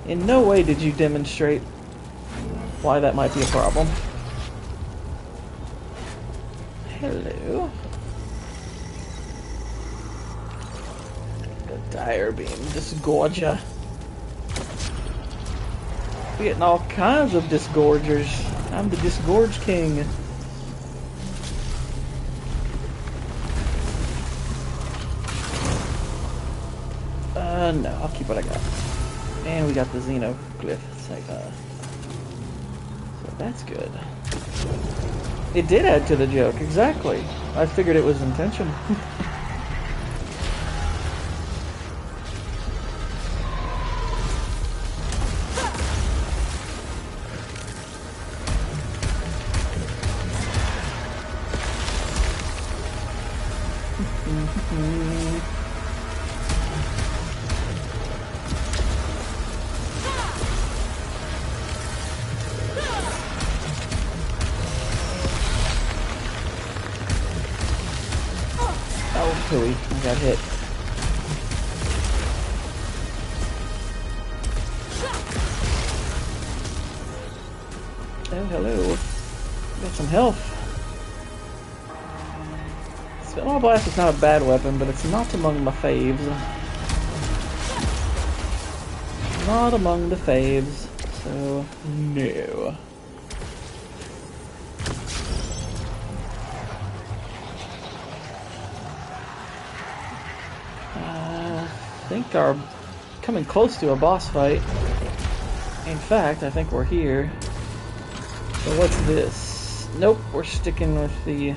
In no way did you demonstrate why that might be a problem. Hello. The dire beam, disgorger. We're getting all kinds of disgorgers. I'm the disgorge king. No, I'll keep what I got. And we got the Xenoglyph. So that's good. It did add to the joke, exactly. I figured it was intentional. Hooey, I got hit. Oh, hello. Got some health. Spitball Blast is not a bad weapon, but it's not among my faves. Not among the faves, so no. I think are coming close to a boss fight. In fact, I think we're here. So what's this? Nope, we're sticking with the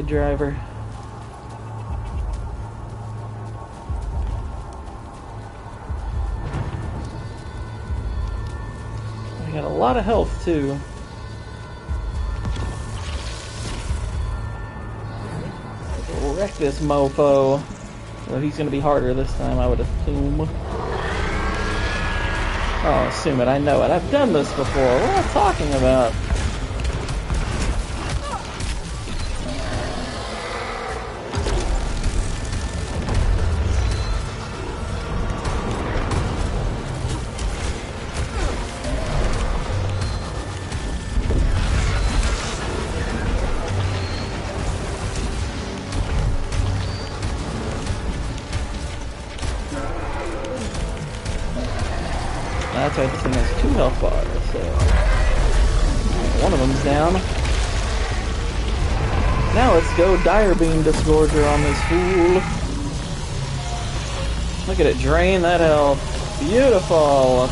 driver. We got a lot of health too. Wreck this mofo. So he's going to be harder this time, I would assume. Oh, assume it. I know it. I've done this before. What am I talking about? That's right, this thing has 2 health bars, so one of them's down. Now let's go Dire Beam Disgorger on this fool. Look at it drain that health. Beautiful.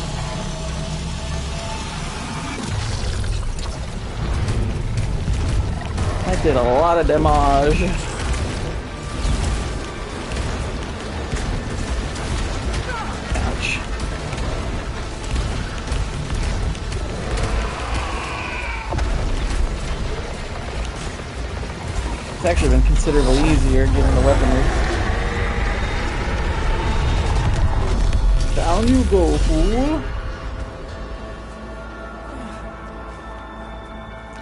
That did a lot of damage. It's actually been considerably easier given the weaponry. Down you go, fool!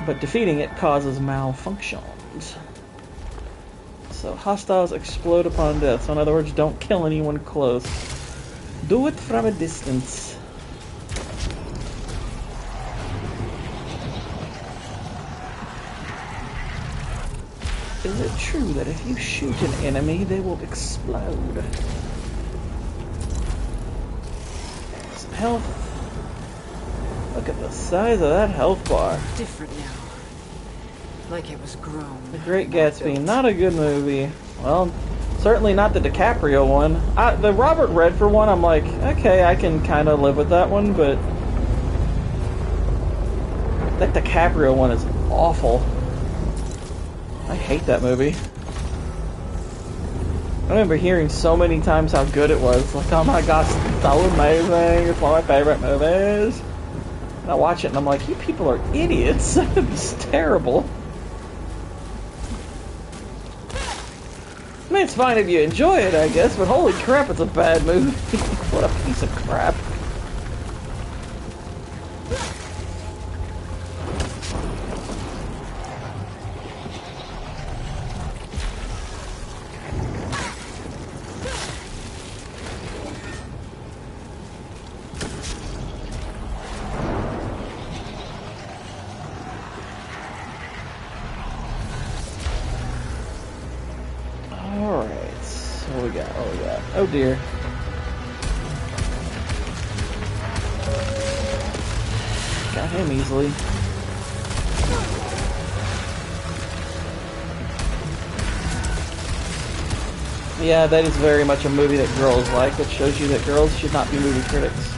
But defeating it causes malfunctions. So hostiles explode upon death. So in other words, don't kill anyone close. Do it from a distance. Is it true that if you shoot an enemy, they will explode? Some health. Look at the size of that health bar. Different now. Like it was grown. The Great Gatsby, not a good movie. Well, Certainly not the DiCaprio one. The Robert Redford one, I'm like, okay, I can kind of live with that one, but that DiCaprio one is awful. I hate that movie. I remember hearing so many times how good it was. Like, oh my gosh, it's so amazing. It's one of my favorite movies. And I watch it and I'm like, you people are idiots. It's terrible. I mean, it's fine if you enjoy it, I guess, but holy crap, it's a bad movie. What a piece of crap. Oh dear. Got him easily. Yeah, that is very much a movie that girls like. That shows you that girls should not be movie critics.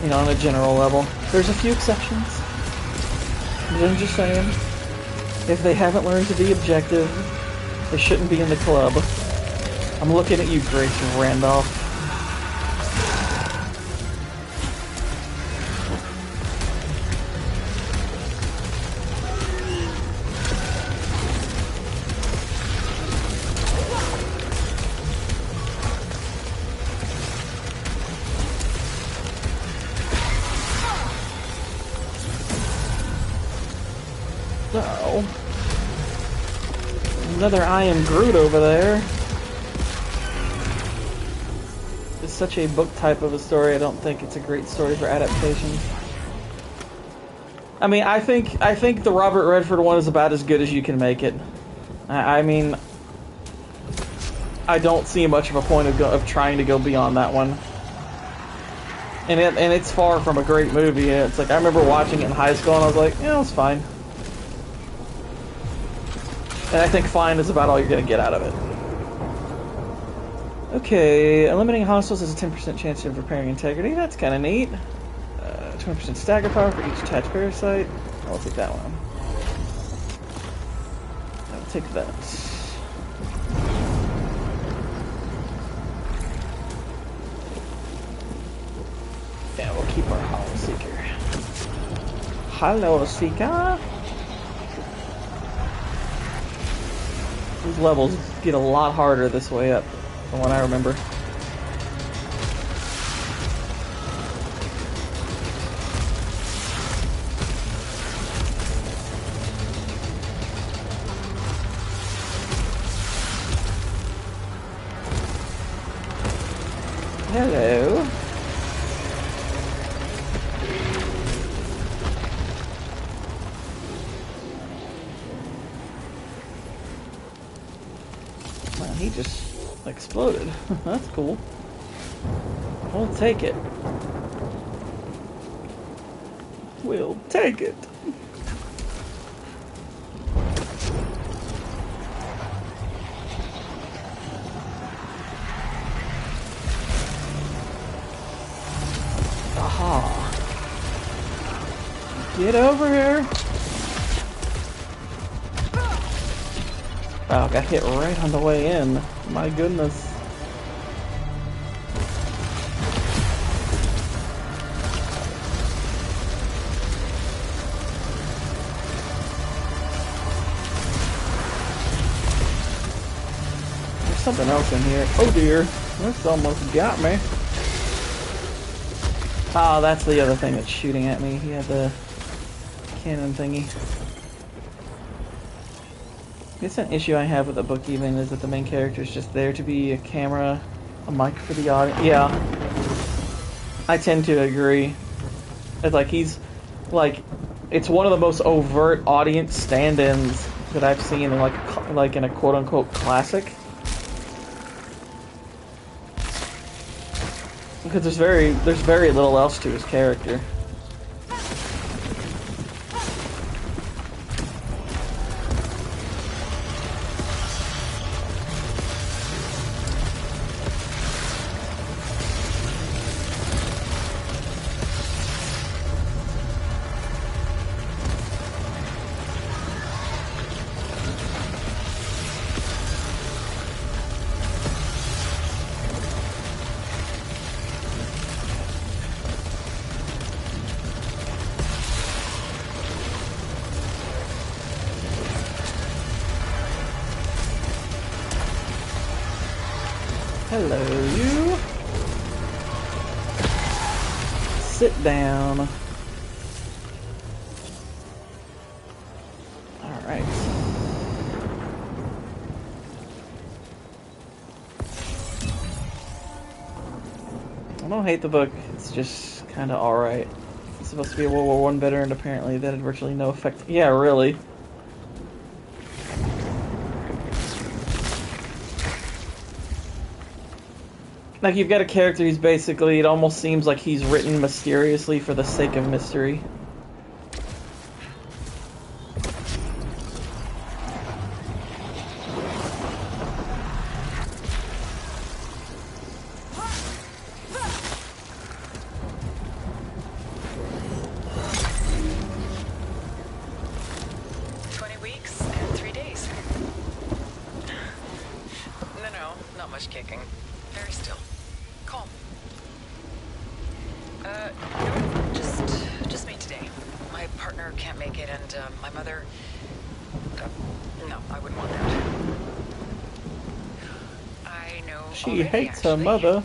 You know, on a general level. There's a few exceptions. But I'm just saying, if they haven't learned to be objective, they shouldn't be in the club. I'm looking at you, Grace Randolph. So, another I Am Groot over there. It's such a book type of a story, I don't think it's a great story for adaptation. I mean, I think the Robert Redford one is about as good as you can make it. I mean, I don't see much of a point of trying to go beyond that one. And it's far from a great movie. It's like, I remember watching it in high school and I was like, yeah, it's fine. And I think fine is about all you're going to get out of it. Okay, eliminating hostiles has a 10% chance of repairing integrity. That's kind of neat. 20% stagger power for each attached parasite. I'll take that one. I'll take that. Yeah, we'll keep our Hollow Seeker. Hollow Seeker? These levels get a lot harder this way up, from what I remember. Hello. Man, he just exploded. That's cool. We'll take it. We'll take it. Aha. Get over here. Wow, got hit right on the way in. My goodness. There's something else in here. Oh dear. This almost got me. Oh, that's the other thing that's shooting at me. He had the cannon thingy. It's an issue I have with the book even, is that the main character is just there to be a camera, a mic for the audience. Yeah. I tend to agree. It's like he's, like, it's one of the most overt audience stand-ins that I've seen in like in a quote-unquote classic. Because there's very little else to his character. Hello, you. Sit down. Alright. I don't hate the book, it's just kinda alright. It's supposed to be a World War I veteran, apparently that had virtually no effect. Yeah, really. Like, you've got a character who's basically, it almost seems like he's written mysteriously for the sake of mystery. She hates her mother.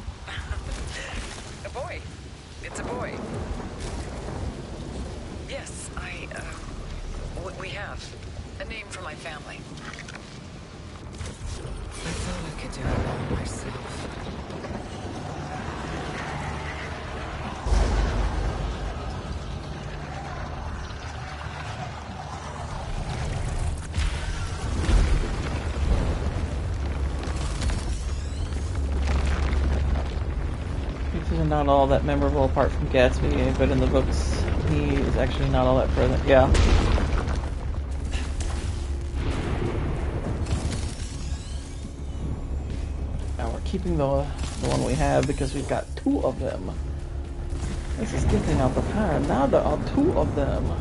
A boy. It's a boy. Yes, we have a name for my family. I thought I could do it all myself. He's not all that memorable apart from Gatsby, but in the books, he is actually not all that present. Yeah. Now we're keeping the one we have because we've got two of them. This is getting out the time. Now there are two of them.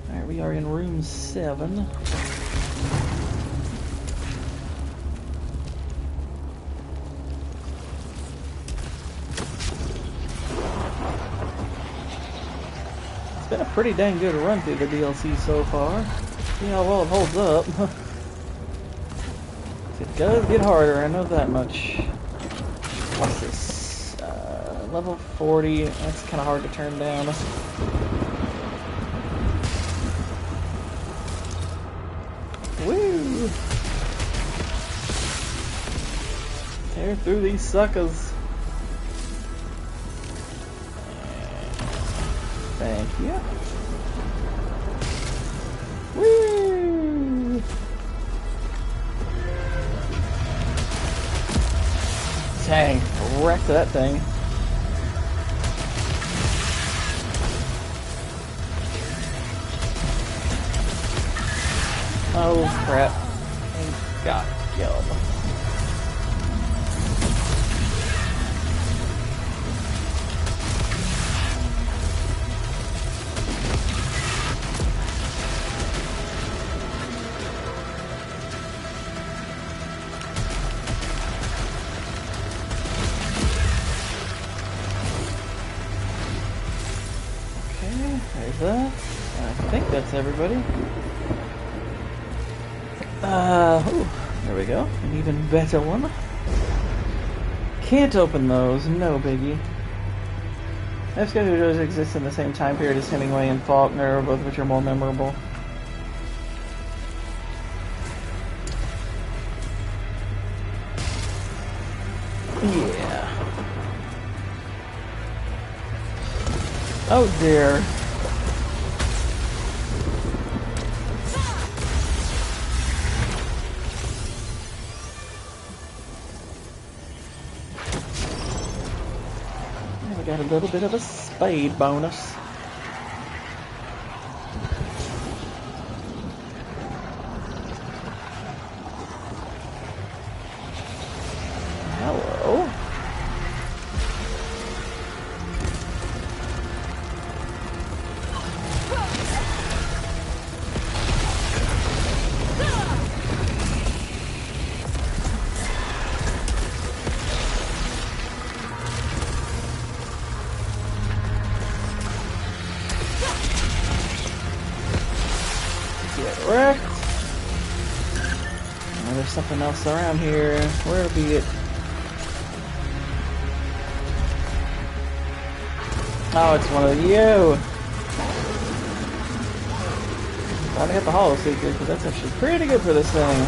Alright, we are in room 7. It's been a pretty dang good run through the DLC so far. See how well it holds up. It does get harder, I know that much. What's this? Level 40. That's kind of hard to turn down. Woo! Tear through these suckers. Thank you. Woo! Dang, wrecked that thing. Oh crap. And got killed. Okay, there's that. I think that's everybody. Ooh, there we go. An even better one. Can't open those, no biggie. F-Scale Heroes exists in the same time period as Hemingway and Faulkner, both of which are more memorable. Yeah. Oh dear. We got a little bit of a spade bonus. Hello. something else around here. Where be it? Oh, it's one of you! Trying to get the Hollow Seeker, because that's actually pretty good for this thing.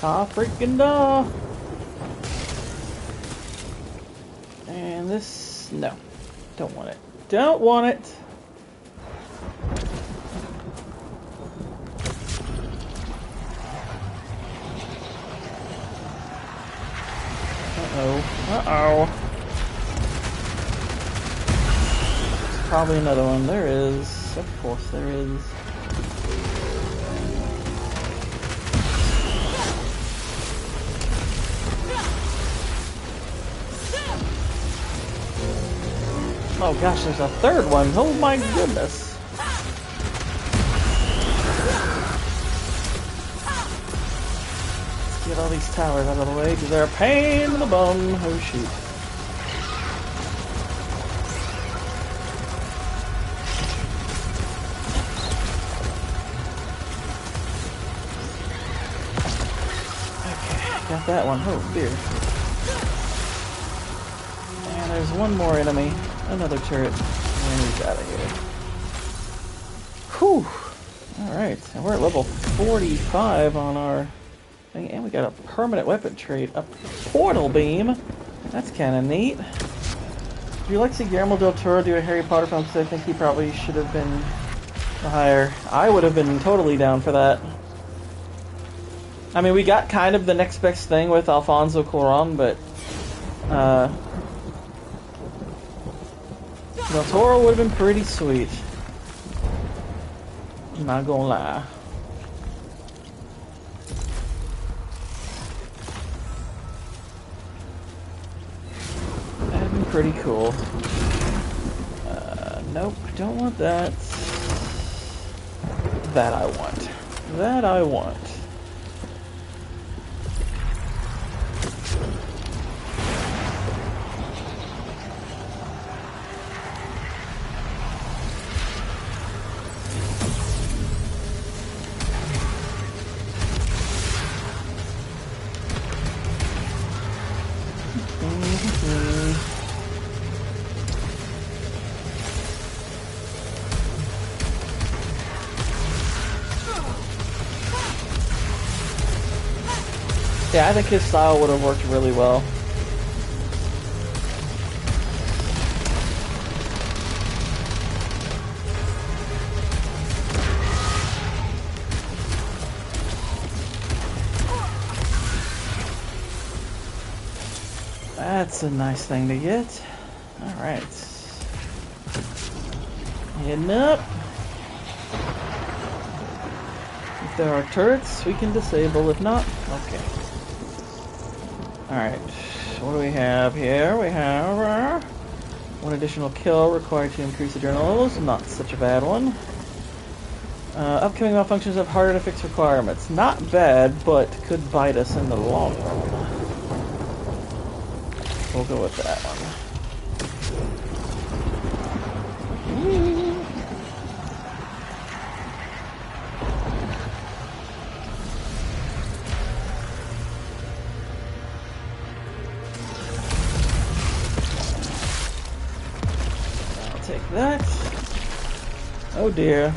Ah, freaking da! And this, no, don't want it. Don't want it. Uh-oh. There's probably another one. There is. Of course there is. Oh gosh, there's a third one. Oh my goodness. Let's get all these towers out of the way because they're a pain in the bum. Oh shoot. Okay, got that one. Oh dear. And there's one more enemy. Another turret. And he's out of here. Whew. Alright, and we're at level 45 on our thing, and we got a permanent weapon trait, a portal beam. That's kind of neat. Would you like to see Guillermo del Toro do a Harry Potter film? Because I think he probably should have been higher. I would have been totally down for that. I mean, we got kind of the next best thing with Alfonso Cuarón, but Del Toro would have been pretty sweet. I'm not gonna lie. That'd be pretty cool. Nope, don't want that. That I want. That I want. Yeah, I think his style would have worked really well. That's a nice thing to get. Alright. Heading up. If there are turrets, we can disable. If not, okay. Alright, what do we have here? We have one additional kill required to increase adrenaline levels. Not such a bad one. Upcoming malfunctions have harder to fix requirements. Not bad, but could bite us in the long run. We'll go with that one. Take that. Oh dear.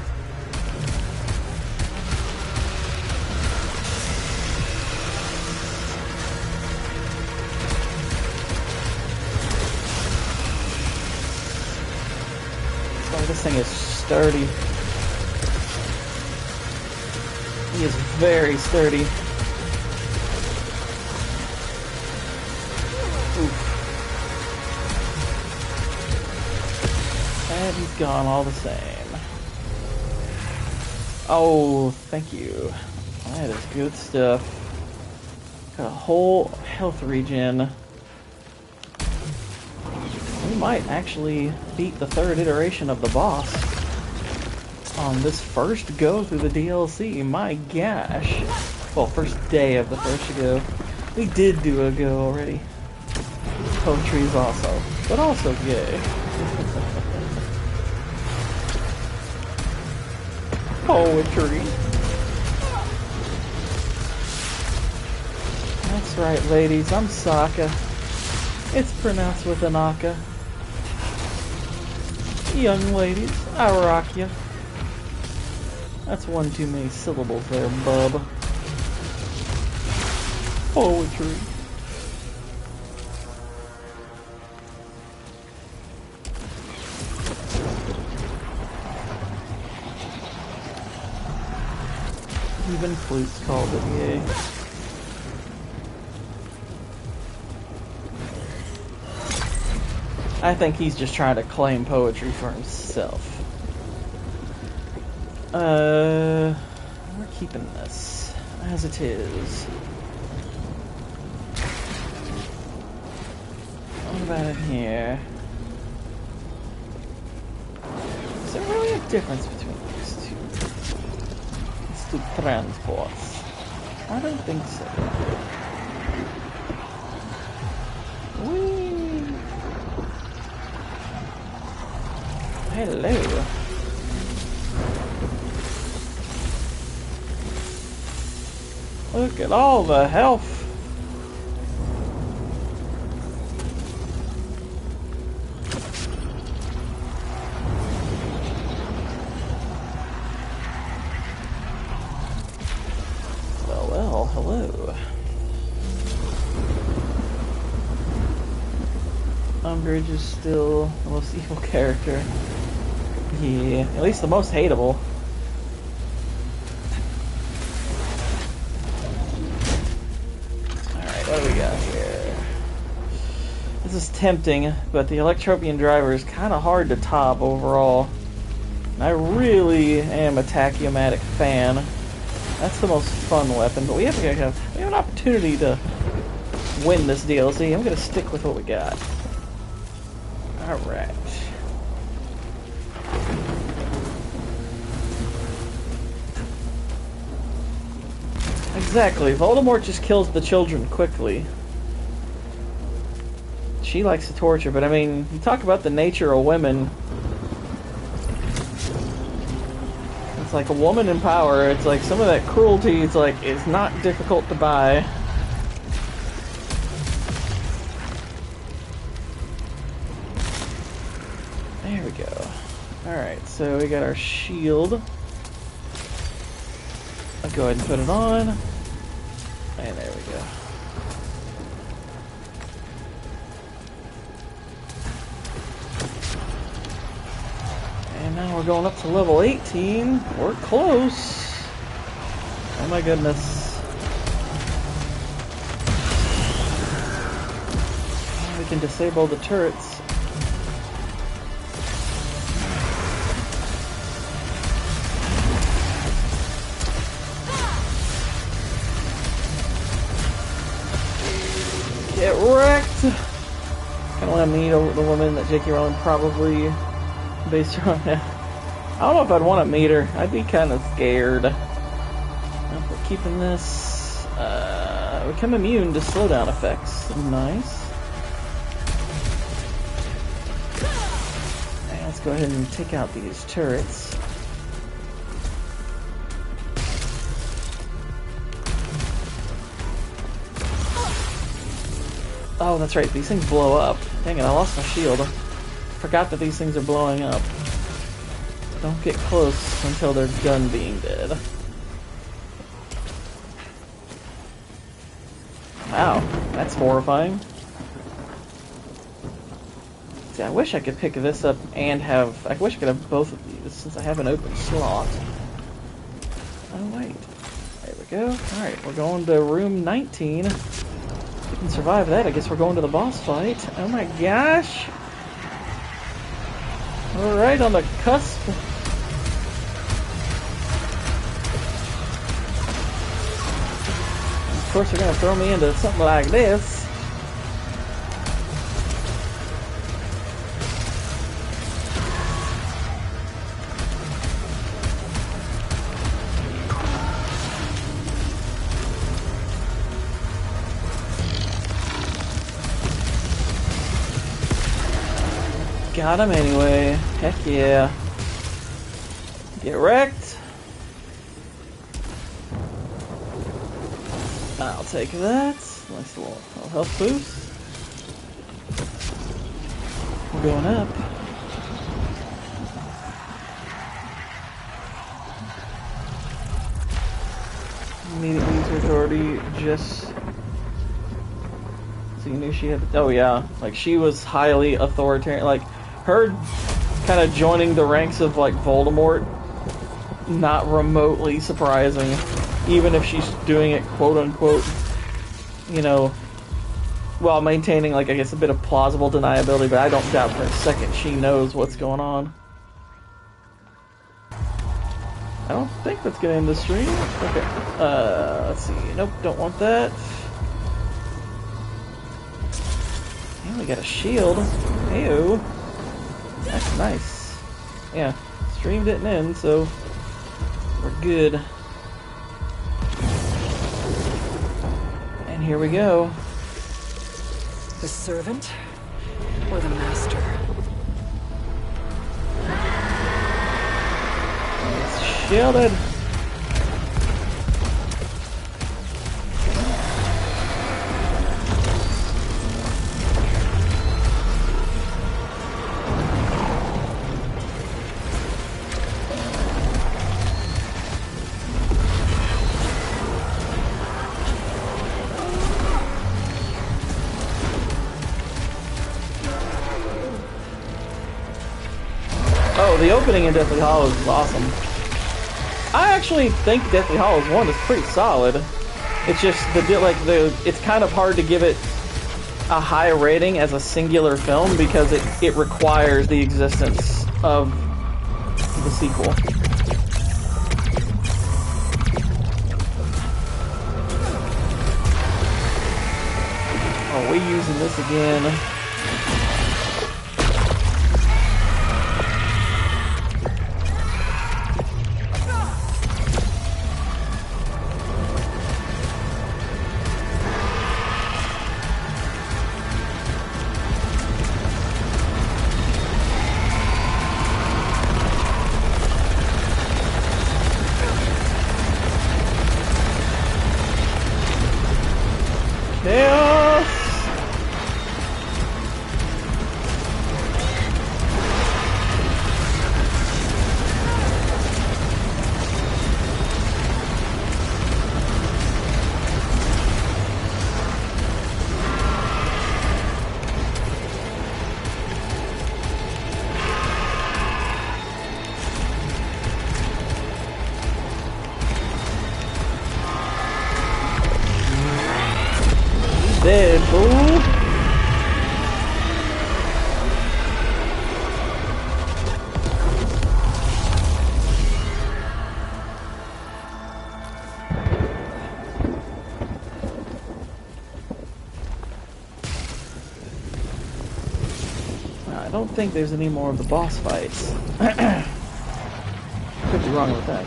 Oh, this thing is sturdy. He is very sturdy. Oof. And he's gone all the same. Oh, thank you. That is good stuff. Got a whole health regen. We might actually beat the third iteration of the boss on this first go through the DLC. My gosh. Well, first day of the first go. We did do a go already. Poetry is also, but also gay. Poetry. That's right, ladies. I'm Sokka. It's pronounced with an aka. Young ladies, I rock ya. That's one too many syllables there, bub. Poetry. Even Flutes called it gay. I think he's just trying to claim poetry for himself. We're keeping this as it is. What about in here? Is there really a difference between these two? These two transports? I don't think so. Whee! Hello. Look at all the health. Well, hello. Umbridge is still the most evil character. Yeah, at least the most hateable. Alright, what do we got here? This is tempting, but the Electropian driver is kind of hard to top overall. And I really am a Tachyomatic fan. That's the most fun weapon, but we have an opportunity to win this DLC. I'm going to stick with what we got. Alright. Exactly. Voldemort just kills the children quickly. She likes to torture, but I mean, you talk about the nature of women. It's like a woman in power. It's like some of that cruelty is like, it's not difficult to buy. There we go. Alright, so we got our shield. I'll go ahead and put it on. And there we go. And now we're going up to level 18. We're close. Oh my goodness. We can disable the turrets. Get wrecked! Kind of want to meet the woman that J.K. Rowling probably based her on. I don't know if I'd want to meet her. I'd be kind of scared. If we're keeping this, become immune to slowdown effects. Nice. And let's go ahead and take out these turrets. Oh, that's right, these things blow up. Dang it, I lost my shield. Forgot that these things are blowing up. Don't get close until they're done being dead. Wow, that's horrifying. See, I wish I could pick this up and have... I wish I could have both of these, since I have an open slot. Oh, wait. There we go. Alright, we're going to room 19. If we can survive that, I guess we're going to the boss fight. Oh my gosh! We're right on the cusp. Of course, they're gonna throw me into something like this. Got him anyway. Heck yeah. Get wrecked. I'll take that. Nice little health boost. We're going up. Immediately to authority, just so you knew she had. Oh yeah, like she was highly authoritarian. Like her kind of joining the ranks of like Voldemort, not remotely surprising, even if she's doing it quote unquote, you know, while maintaining like I guess a bit of plausible deniability. But I don't doubt for a second she knows what's going on. I don't think that's gonna end the stream. Okay. Let's see. Nope, don't want that. And we got a shield. Ew. That's nice. Yeah, stream didn't end, so we're good. And here we go. The servant or the master? Shielded. Oh, the opening in Deathly Hallows is awesome. I actually think Deathly Hallows 1 is pretty solid. It's just it's kind of hard to give it a high rating as a singular film because it requires the existence of the sequel. Oh, we using this again. Dead, fool. I don't think there's any more of the boss fights. Could be wrong with that.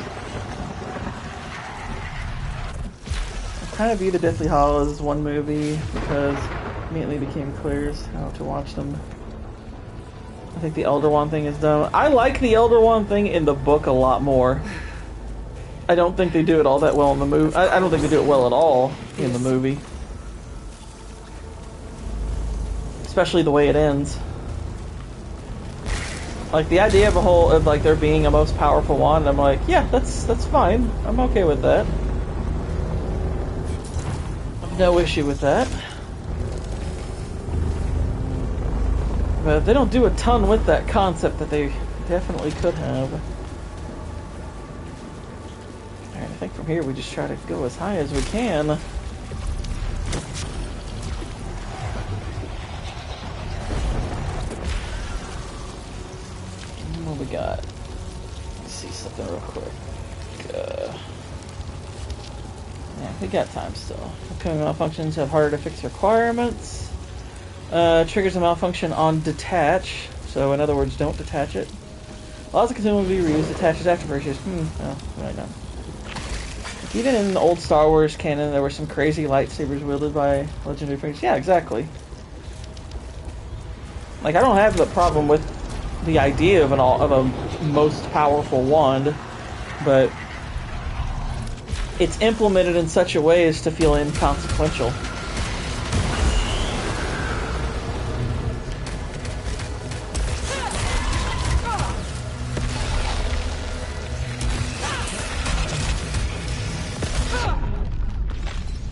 I kind of view the Deathly Hallows as one movie because it immediately became clear how to watch them. I think the Elder Wand thing is dumb. I like the Elder Wand thing in the book a lot more. I don't think they do it all that well in the movie. I don't think they do it well at all in the movie. Especially the way it ends. Like the idea of like there being a most powerful wand, I'm like, yeah, that's fine. I'm okay with that. No issue with that. But they don't do a ton with that concept that they definitely could have. Alright, I think from here we just try to go as high as we can. What we got? Let's see something real quick. Yeah, we got time still. Upcoming malfunctions have harder to fix requirements. Triggers a malfunction on detach. So in other words, don't detach it. Allows the consumable to be reused. Detaches after purchase. Oh, right now. Even in the old Star Wars canon, there were some crazy lightsabers wielded by legendary figures. Yeah, exactly. Like, I don't have the problem with the idea of a most powerful wand, but it's implemented in such a way as to feel inconsequential.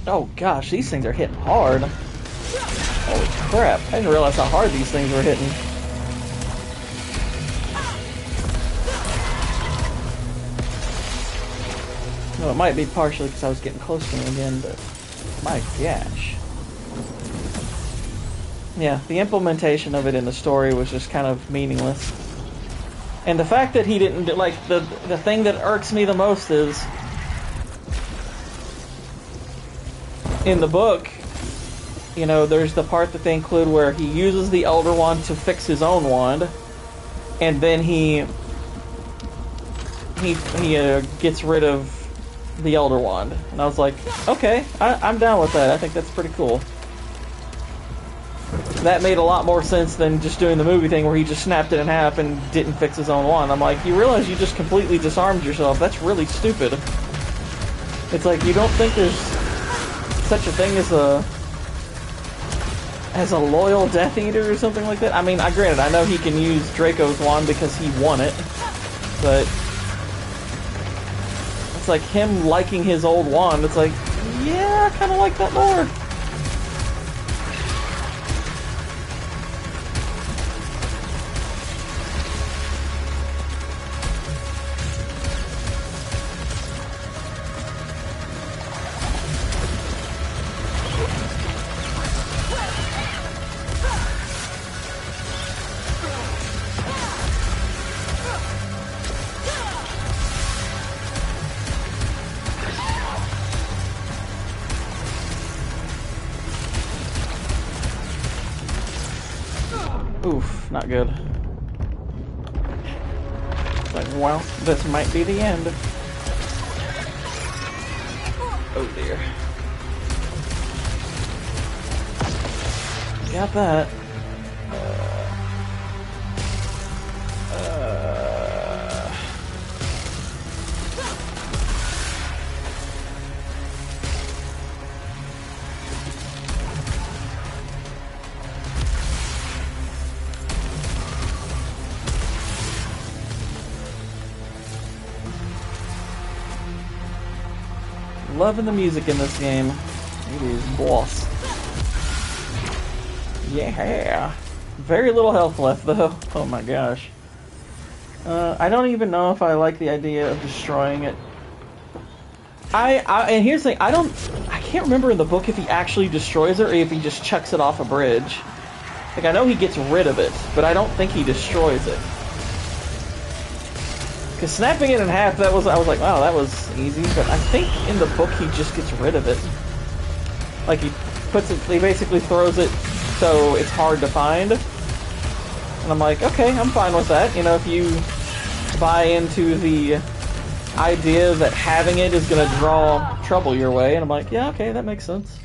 Oh gosh, these things are hitting hard. Holy crap, I didn't realize how hard these things were hitting. Well, it might be partially because I was getting close to him again, but my gosh. Yeah, the implementation of it in the story was just kind of meaningless. And the fact that he didn't, like, the thing that irks me the most is, in the book, you know, there's the part that they include where he uses the Elder Wand to fix his own wand, and then he gets rid of the Elder Wand. And I was like, okay, I'm down with that. I think that's pretty cool. That made a lot more sense than just doing the movie thing where he just snapped it in half and didn't fix his own wand. I'm like, you realize you just completely disarmed yourself. That's really stupid. It's like, you don't think there's such a thing as a loyal Death Eater or something like that? I mean, granted, I know he can use Draco's wand because he won it, but it's like him liking his old wand. It's like, yeah, I kind of like that more. Oof, not good. It's like, well, this might be the end. Oh dear. Got that. Loving the music in this game. It is boss. Yeah. Very little health left though. Oh my gosh. I don't even know if I like the idea of destroying it. And here's the thing, I can't remember in the book if he actually destroys it or if he just chucks it off a bridge. Like, I know he gets rid of it, but I don't think he destroys it. Because snapping it in half, I was like, wow, that was easy, but I think in the book he just gets rid of it. Like, he basically throws it so it's hard to find. And I'm like, okay, I'm fine with that. You know, if you buy into the idea that having it is going to draw trouble your way, and I'm like, yeah, okay, that makes sense.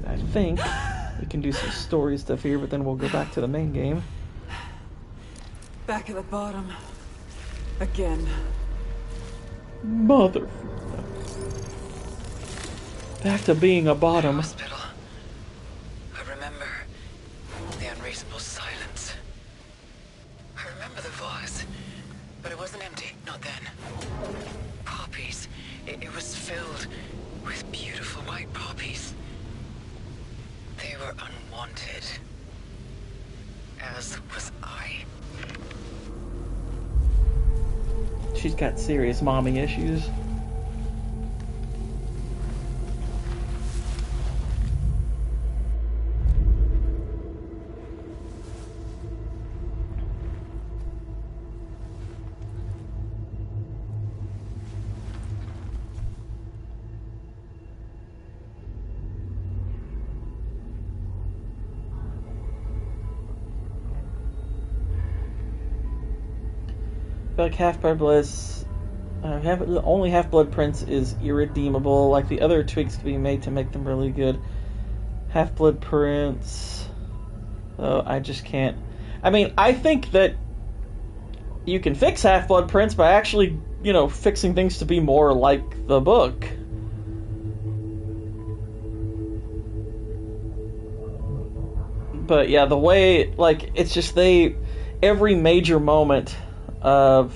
I think we can do some story stuff here, but then we'll go back to the main game. Back at the bottom. Again. Mother. Back to being a bottom. Hospital. I remember the unreasonable silence. I remember the vase, but it wasn't empty, not then. Poppies. It was filled with beautiful white poppies. They were unwanted, as was I. She's got serious mommy issues. Like Half-Blood Bliss Only Half-Blood Prince is irredeemable. Like, the other tweaks could be made to make them really good. Half-Blood Prince... Oh, I just can't... I mean, I think that you can fix Half-Blood Prince by actually, fixing things to be more like the book. But yeah, the way, like, it's just every major moment of,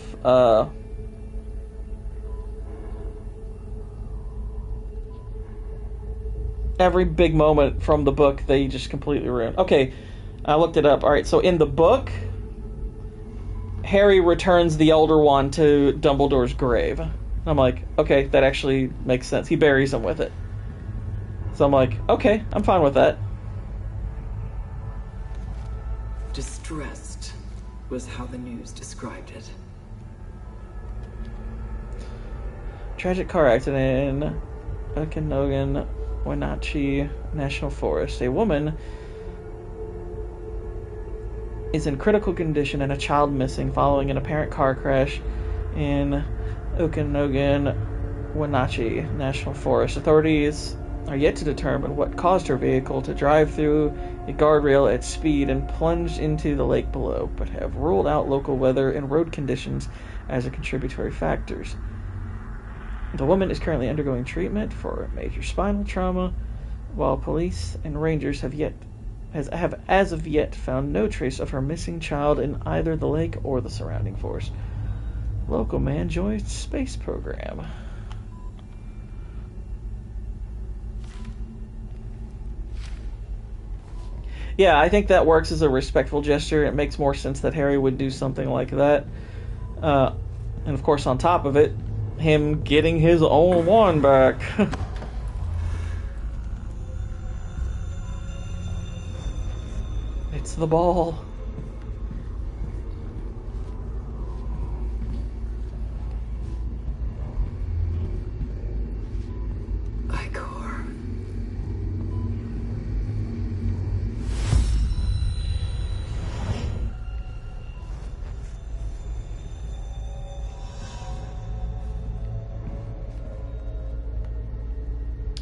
every big moment from the book, they just completely ruined. Okay, I looked it up. Alright, so in the book, Harry returns the Elder Wand to Dumbledore's grave. I'm like, okay, that actually makes sense. He buries him with it. So I'm like, okay, I'm fine with that. Distressed was how the news described it. Tragic car accident in Okanogan, Wenatchee National Forest. A woman is in critical condition and a child missing following an apparent car crash in Okanogan, Wenatchee National Forest. Authorities are yet to determine what caused her vehicle to drive through a guardrail at speed and plunge into the lake below, but have ruled out local weather and road conditions as a contributory factors. The woman is currently undergoing treatment for major spinal trauma, while police and rangers have as of yet found no trace of her missing child in either the lake or the surrounding forest. Local man joins space program. Yeah, I think that works as a respectful gesture. It makes more sense that Harry would do something like that. And of course, on top of it, him getting his own wand back. It's the ball.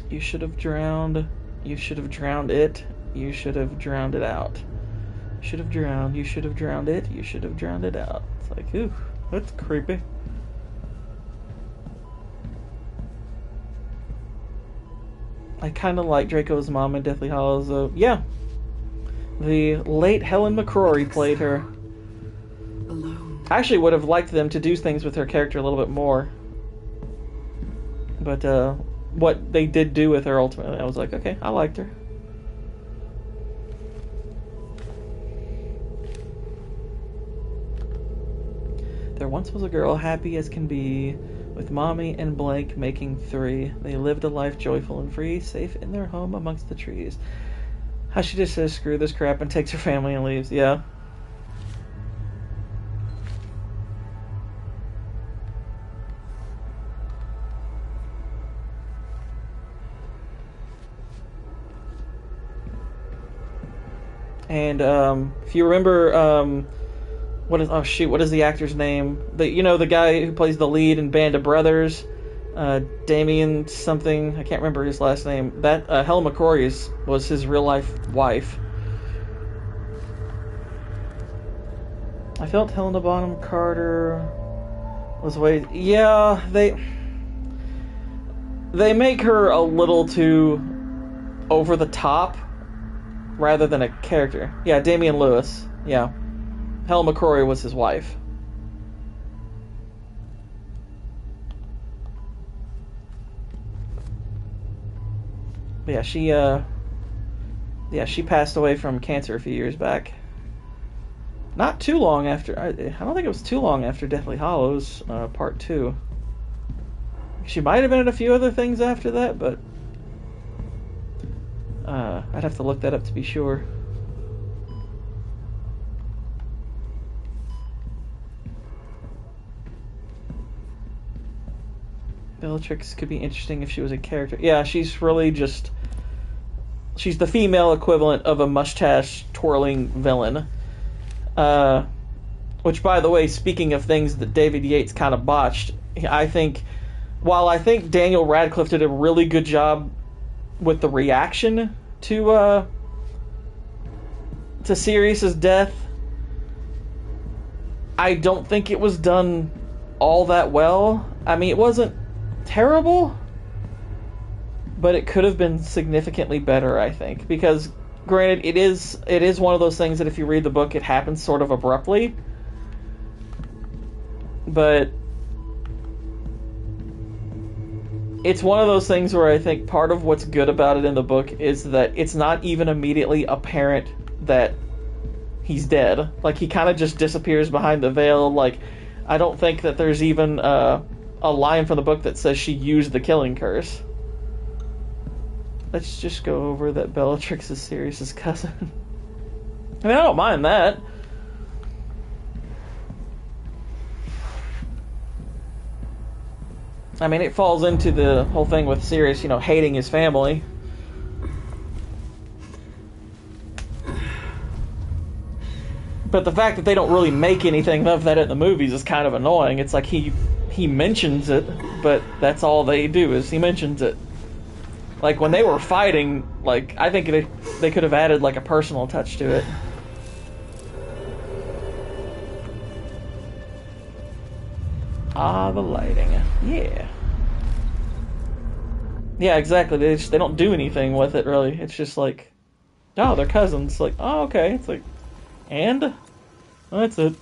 You should have drowned. You should have drowned it. You should have drowned it out. You should have drowned. You should have drowned it. You should have drowned it out. It's like, ooh, that's creepy. I kind of like Draco's mom in Deathly Hallows, though. Yeah. The late Helen McCrory played her. Alone. I actually would have liked them to do things with her character a little bit more. But, what they did do with her ultimately, I was like, okay, I liked her. There once was a girl happy as can be, with Mommy and Blank making 3. They lived a life joyful and free, safe in their home amongst the trees. How she just says screw this crap and takes her family and leaves. Yeah. And if you remember, what is the actor's name? The guy who plays the lead in Band of Brothers, Damien something. I can't remember his last name. That Helen McCrory was his real life wife. I felt Helena Bonham Carter was way. Yeah, they make her a little too over the top. Rather than a character. Yeah, Damian Lewis. Yeah. Helen McCrory was his wife. But yeah, she passed away from cancer a few years back. Not too long after... I don't think it was too long after Deathly Hallows, Part 2. She might have been in a few other things after that, but... I'd have to look that up to be sure. Bellatrix could be interesting if she was a character. Yeah, she's really just... She's the female equivalent of a mustache twirling villain. Which, by the way, speaking of things that David Yates kind of botched, I think, while I think Daniel Radcliffe did a really good job with the reaction to Sirius's death, I don't think it was done all that well. I mean, it wasn't terrible, but it could have been significantly better, I think, because granted, it is one of those things that if you read the book, it happens sort of abruptly, but it's one of those things where I think part of what's good about it in the book is that it's not even immediately apparent that he's dead. Like, he kind of just disappears behind the veil. Like, I don't think that there's even a line from the book that says she used the killing curse. Let's just go over that Bellatrix is Sirius's cousin. I mean, I don't mind that. I mean, it falls into the whole thing with Sirius, hating his family. But the fact that they don't really make anything of that in the movies is kind of annoying. It's like he mentions it, but that's all they do is he mentions it. Like, when they were fighting, like, I think they could have added, like, a personal touch to it. Ah, the lighting. Yeah. Yeah, exactly. They don't do anything with it, really. It's just like, oh, they're cousins. Like, oh, okay. It's like, and? Well, that's it.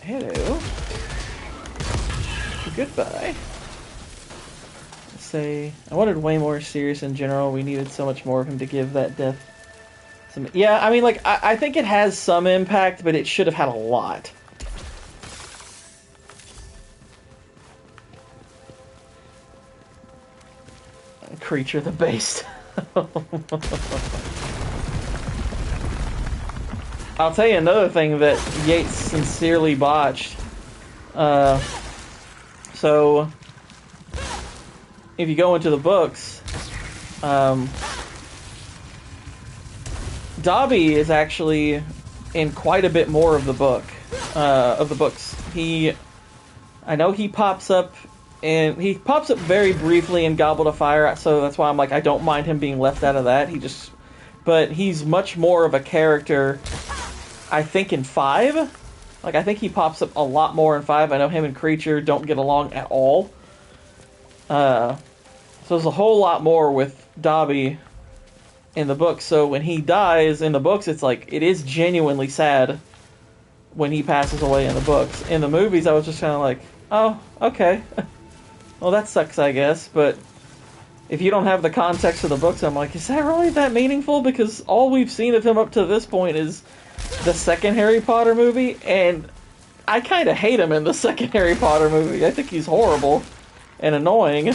Hello. Goodbye. Let's say, I wanted way more Sirius in general. We needed so much more of him to give that death some... Yeah, I mean, like, I think it has some impact, but it should have had a lot. Creature the Beast. I'll tell you another thing that Yates sincerely botched. So, if you go into the books, Dobby is actually in quite a bit more of the book, of the books. I know he pops up very briefly in Goblet of Fire, so that's why I'm like, I don't mind him being left out of that. But he's much more of a character, I think, in 5. Like, I think he pops up a lot more in 5. I know him and Creature don't get along at all. So there's a whole lot more with Dobby in the books. So when he dies in the books, it's like, it is genuinely sad when he passes away in the books. In the movies, I was just kind of like, oh, okay. Well, that sucks, I guess. But if you don't have the context of the books, I'm like, is that really that meaningful? Because all we've seen of him up to this point is the second Harry Potter movie, and I kind of hate him in the second Harry Potter movie. I think he's horrible and annoying.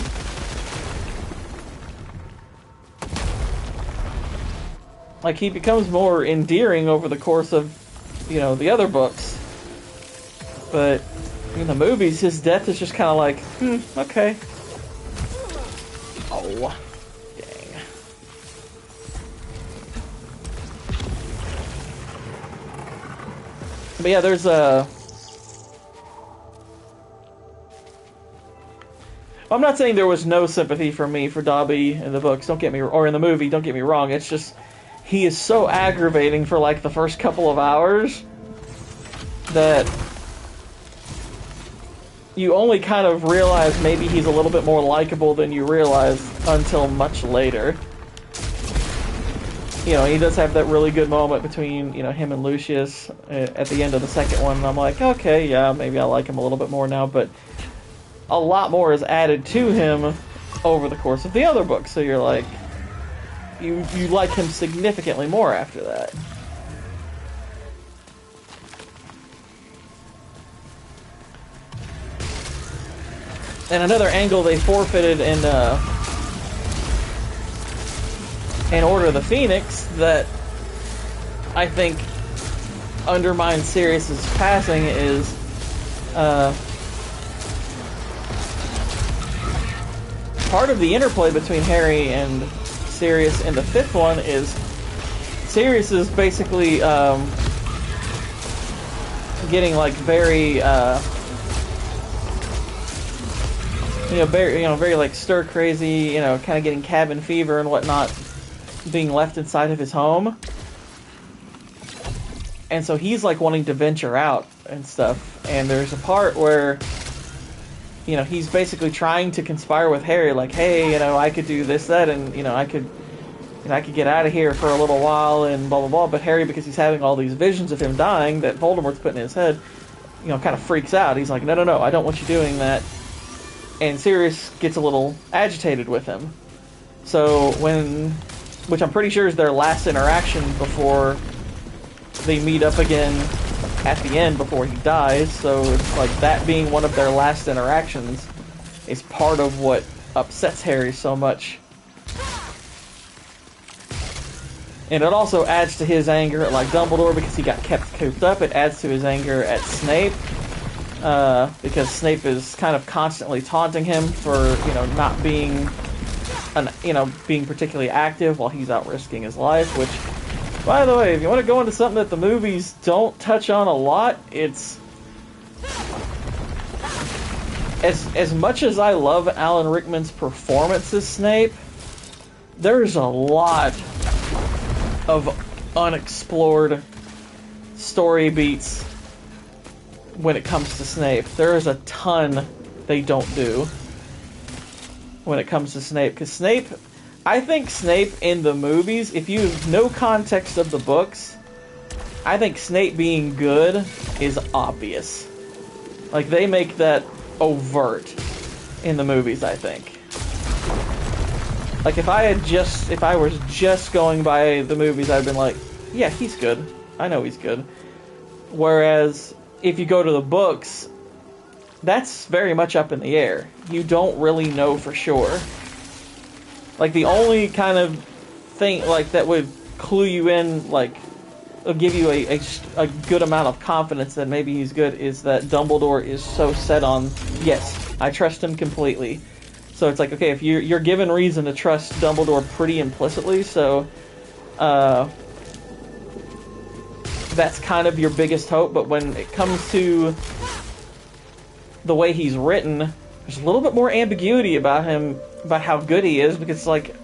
Like, he becomes more endearing over the course of, the other books. But in the movies, his death is just kind of like, okay. Oh. But yeah, there's I'm not saying there was no sympathy for me for Dobby in the books, or in the movie, don't get me wrong. It's just, he is so aggravating for like the first couple of hours that you only kind of realize maybe he's a little bit more likable than you realize until much later. He does have that really good moment between, him and Lucius at the end of the second one, and I'm like, okay, yeah, maybe I like him a little bit more now, but a lot more is added to him over the course of the other books, so you're like, you like him significantly more after that. And another angle they forfeited in Order of the Phoenix that I think undermines Sirius's passing is part of the interplay between Harry and Sirius in the fifth one is Sirius is basically getting like very very like stir crazy, kind of getting cabin fever and whatnot, being left inside of his home. And so he's like wanting to venture out and stuff. And there's a part where, he's basically trying to conspire with Harry, like, hey, I could do this, that, and, I could get out of here for a little while and blah, blah, blah. But Harry, because he's having all these visions of him dying that Voldemort's putting in his head, kind of freaks out. He's like, no, I don't want you doing that. And Sirius gets a little agitated with him. So which I'm pretty sure is their last interaction before they meet up again at the end before he dies. So it's like that being one of their last interactions is part of what upsets Harry so much. And it also adds to his anger at like Dumbledore because he got kept cooped up. It adds to his anger at Snape because Snape is kind of constantly taunting him for not being being particularly active while he's out risking his life. Which, by the way, if you want to go into something that the movies don't touch on a lot, it's as much as I love Alan Rickman's performance as Snape, there's a lot of unexplored story beats when it comes to Snape. There is a ton they don't do when it comes to Snape, because I think Snape in the movies, if you have no context of the books, I think Snape being good is obvious. Like, they make that overt in the movies, I think. Like, if I was just going by the movies, I'd been like, yeah, he's good. I know he's good. Whereas, if you go to the books, that's very much up in the air. You don't really know for sure. Like, the only kind of thing, like, that would clue you in, like, give you a good amount of confidence that maybe he's good is that Dumbledore is so set on, yes, I trust him completely. So it's like, okay, if you're given reason to trust Dumbledore pretty implicitly, so that's kind of your biggest hope. But when it comes to the way he's written, there's a little bit more ambiguity about him, about how good he is, because like,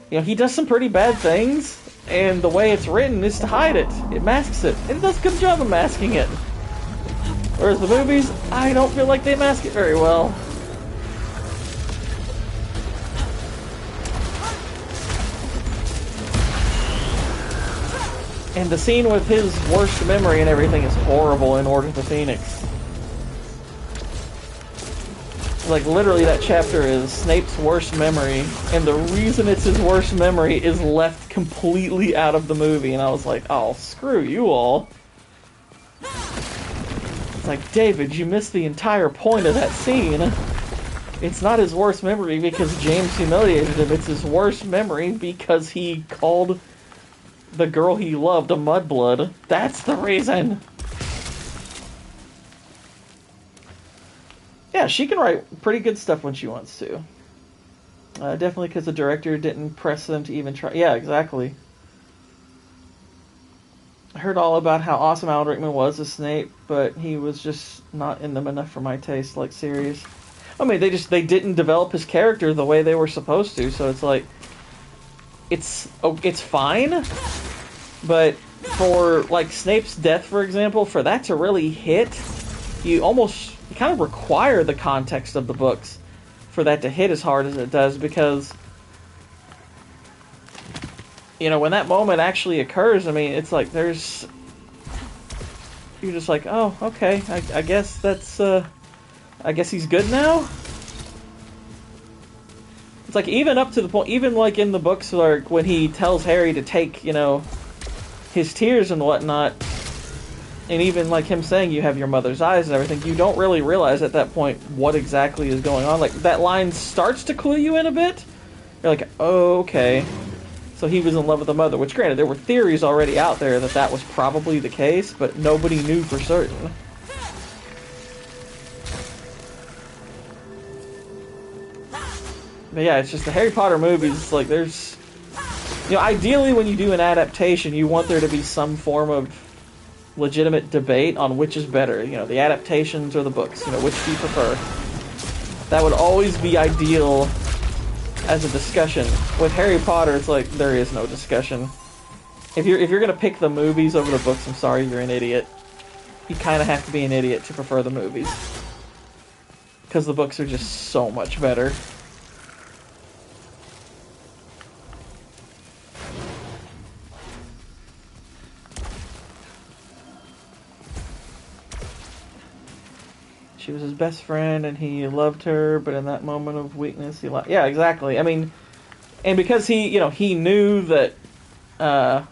he does some pretty bad things, and the way it's written is to hide it. It masks it, and it does a good job of masking it. Whereas the movies, I don't feel like they mask it very well. And the scene with his worst memory and everything is horrible in Order of the Phoenix. Like, literally, that chapter is Snape's worst memory, and the reason it's his worst memory is left completely out of the movie, and I was like, oh, screw you all. It's like, David, you missed the entire point of that scene. It's not his worst memory because James humiliated him, it's his worst memory because he called the girl he loved a mudblood. That's the reason! Yeah, she can write pretty good stuff when she wants to. Definitely because the director didn't press them to even try. Yeah, exactly. I heard all about how awesome Alan Rickman was as Snape, but he was just not in them enough for my taste, like, Sirius. I mean, they didn't develop his character the way they were supposed to, so it's like, it's fine, but for, like, Snape's death, for example, for that to really hit, you kind of require the context of the books for that to hit as hard as it does, because when that moment actually occurs, I mean, it's like you're just like, oh, okay, I guess that's I guess he's good now. It's like, even up to the point, even like in the books, like when he tells Harry to take his tears and whatnot, and even like him saying you have your mother's eyes and everything, you don't really realize at that point what exactly is going on. Like, that line starts to clue you in a bit. You're like, oh, okay. So he was in love with the mother, which granted, there were theories already out there that that was probably the case, but nobody knew for certain. But yeah, it's just the Harry Potter movies, like, there's... You know, ideally when you do an adaptation, you want there to be some form of legitimate debate on which is better. You know, the adaptations or the books. You know, which do you prefer? That would always be ideal as a discussion. With Harry Potter, it's like, there is no discussion. If you're gonna pick the movies over the books, I'm sorry, you're an idiot. You kind of have to be an idiot to prefer the movies. Because the books are just so much better. She was his best friend, and he loved her, but in that moment of weakness, he lied. Yeah, exactly. I mean, and because he, you know, he knew that, yeah,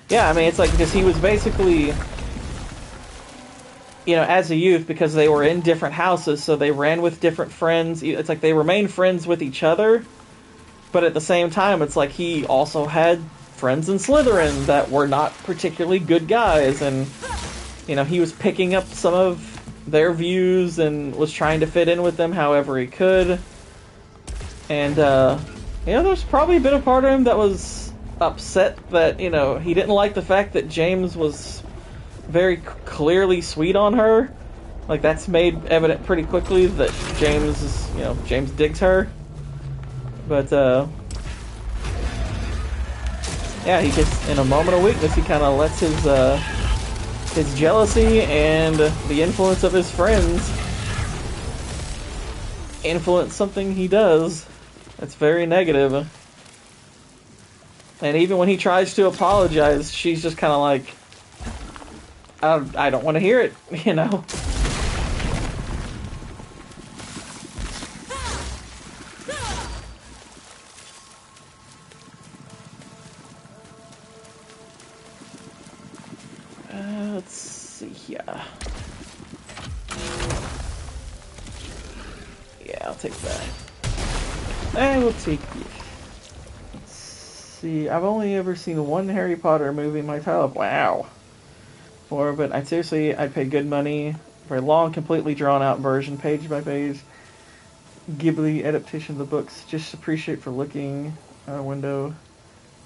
I mean, it's like, because he was basically, you know, as a youth, because they were in different houses, so they ran with different friends. It's like they remained friends with each other, but at the same time, it's like he also had friends in Slytherin that were not particularly good guys, and, you know, he was picking up some of their views and was trying to fit in with them however he could. And, you know, there's probably a bit of part of him that was upset that, you know, he didn't like the fact that James was very clearly sweet on her. Like, that's made evident pretty quickly that James is, you know, James digs her. But, yeah, he gets, in a moment of weakness, he kind of lets his jealousy and the influence of his friends influence something he does that's very negative. And even when he tries to apologize, she's just kind of like, I don't want to hear it, you know? Let's see here. Yeah, I'll take that. I will take it. Let's see. I've only ever seen one Harry Potter movie in my entire life. Wow. But I'd pay good money for a long, completely drawn out version, page by page. Ghibli adaptation of the books. Just appreciate for looking out a window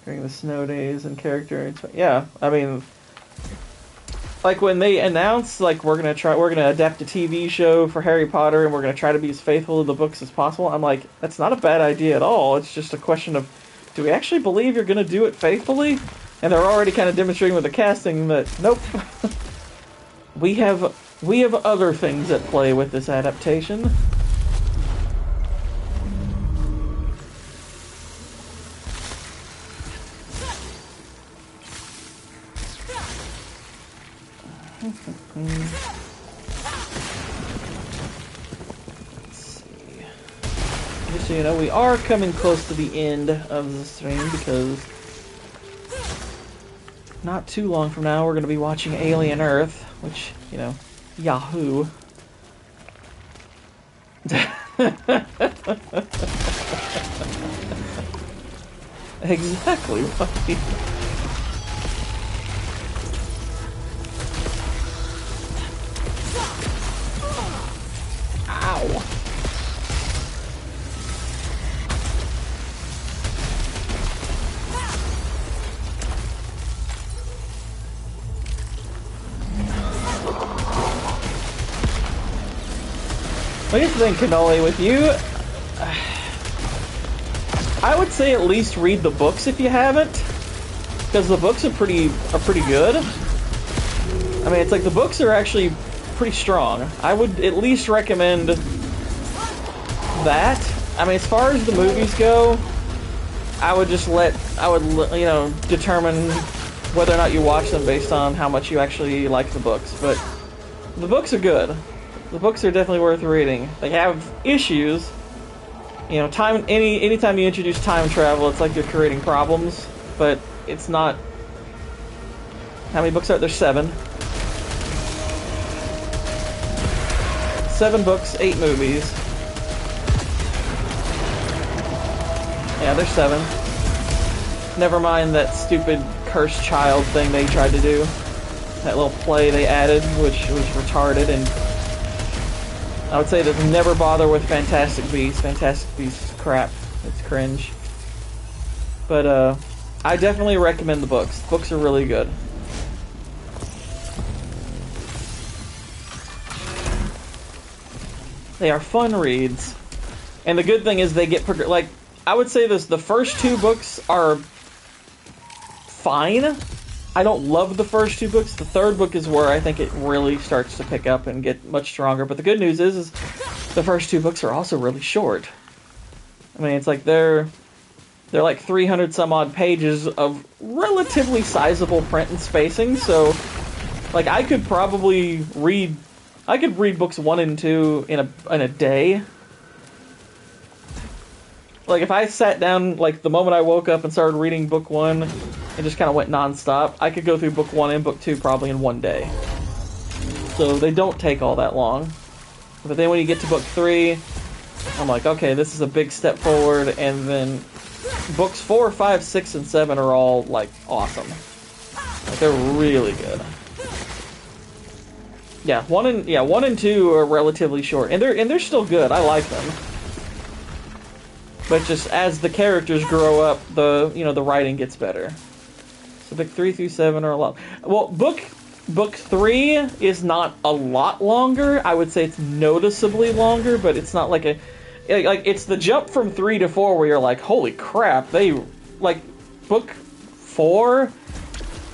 during the snow days and character. Yeah, I mean, like when they announced, like, we're gonna adapt a TV show for Harry Potter and we're gonna try to be as faithful to the books as possible, I'm like, that's not a bad idea at all. It's just a question of, do we actually believe you're gonna do it faithfully? And they're already kind of demonstrating with the casting that, nope. we have other things at play with this adaptation. Let's see. Just so you know, we are coming close to the end of the stream because not too long from now we're going to be watching Alien Earth, which, you know, Yahoo. Exactly right. Ow. Well, here's the thing, Cannoli, with you, I would say at least read the books if you haven't, because the books are pretty good. I mean, it's like the books are actually pretty strong. I would at least recommend that. I mean, as far as the movies go, I would you know, determine whether or not you watch them based on how much you actually like the books. But the books are good. The books are definitely worth reading. They have issues. You know, anytime you introduce time travel, it's like you're creating problems. But it's not. How many books are there? 7. 7 books, 8 movies. Yeah, there's 7. Never mind that stupid cursed child thing they tried to do. That little play they added, which was retarded, and I would say that never bother with Fantastic Beasts. Fantastic Beasts is crap. It's cringe. But, I definitely recommend the books. The books are really good. They are fun reads. And the good thing is they get, like, I would say this, the first 2 books are fine. I don't love the first 2 books. The third book is where I think it really starts to pick up and get much stronger. But the good news is the first 2 books are also really short. I mean, it's like they're like 300 some odd pages of relatively sizable print and spacing, so like I could probably read books 1 and 2 in a day. Like if I sat down like the moment I woke up and started reading book 1 and just kind of went non-stop, I could go through book 1 and book 2 probably in one day. So they don't take all that long. But then when you get to book 3, I'm like, okay, this is a big step forward, and then books 4, 5, 6, and 7 are all, like, awesome. Like, they're really good. Yeah, 1 and 2 are relatively short, and they're still good. I like them. But just as the characters grow up, the writing gets better. So book 3 through 7 are a lot. Well, book 3 is not a lot longer. I would say it's noticeably longer, but it's not like it's the jump from 3 to 4 where you're like, holy crap, like, book 4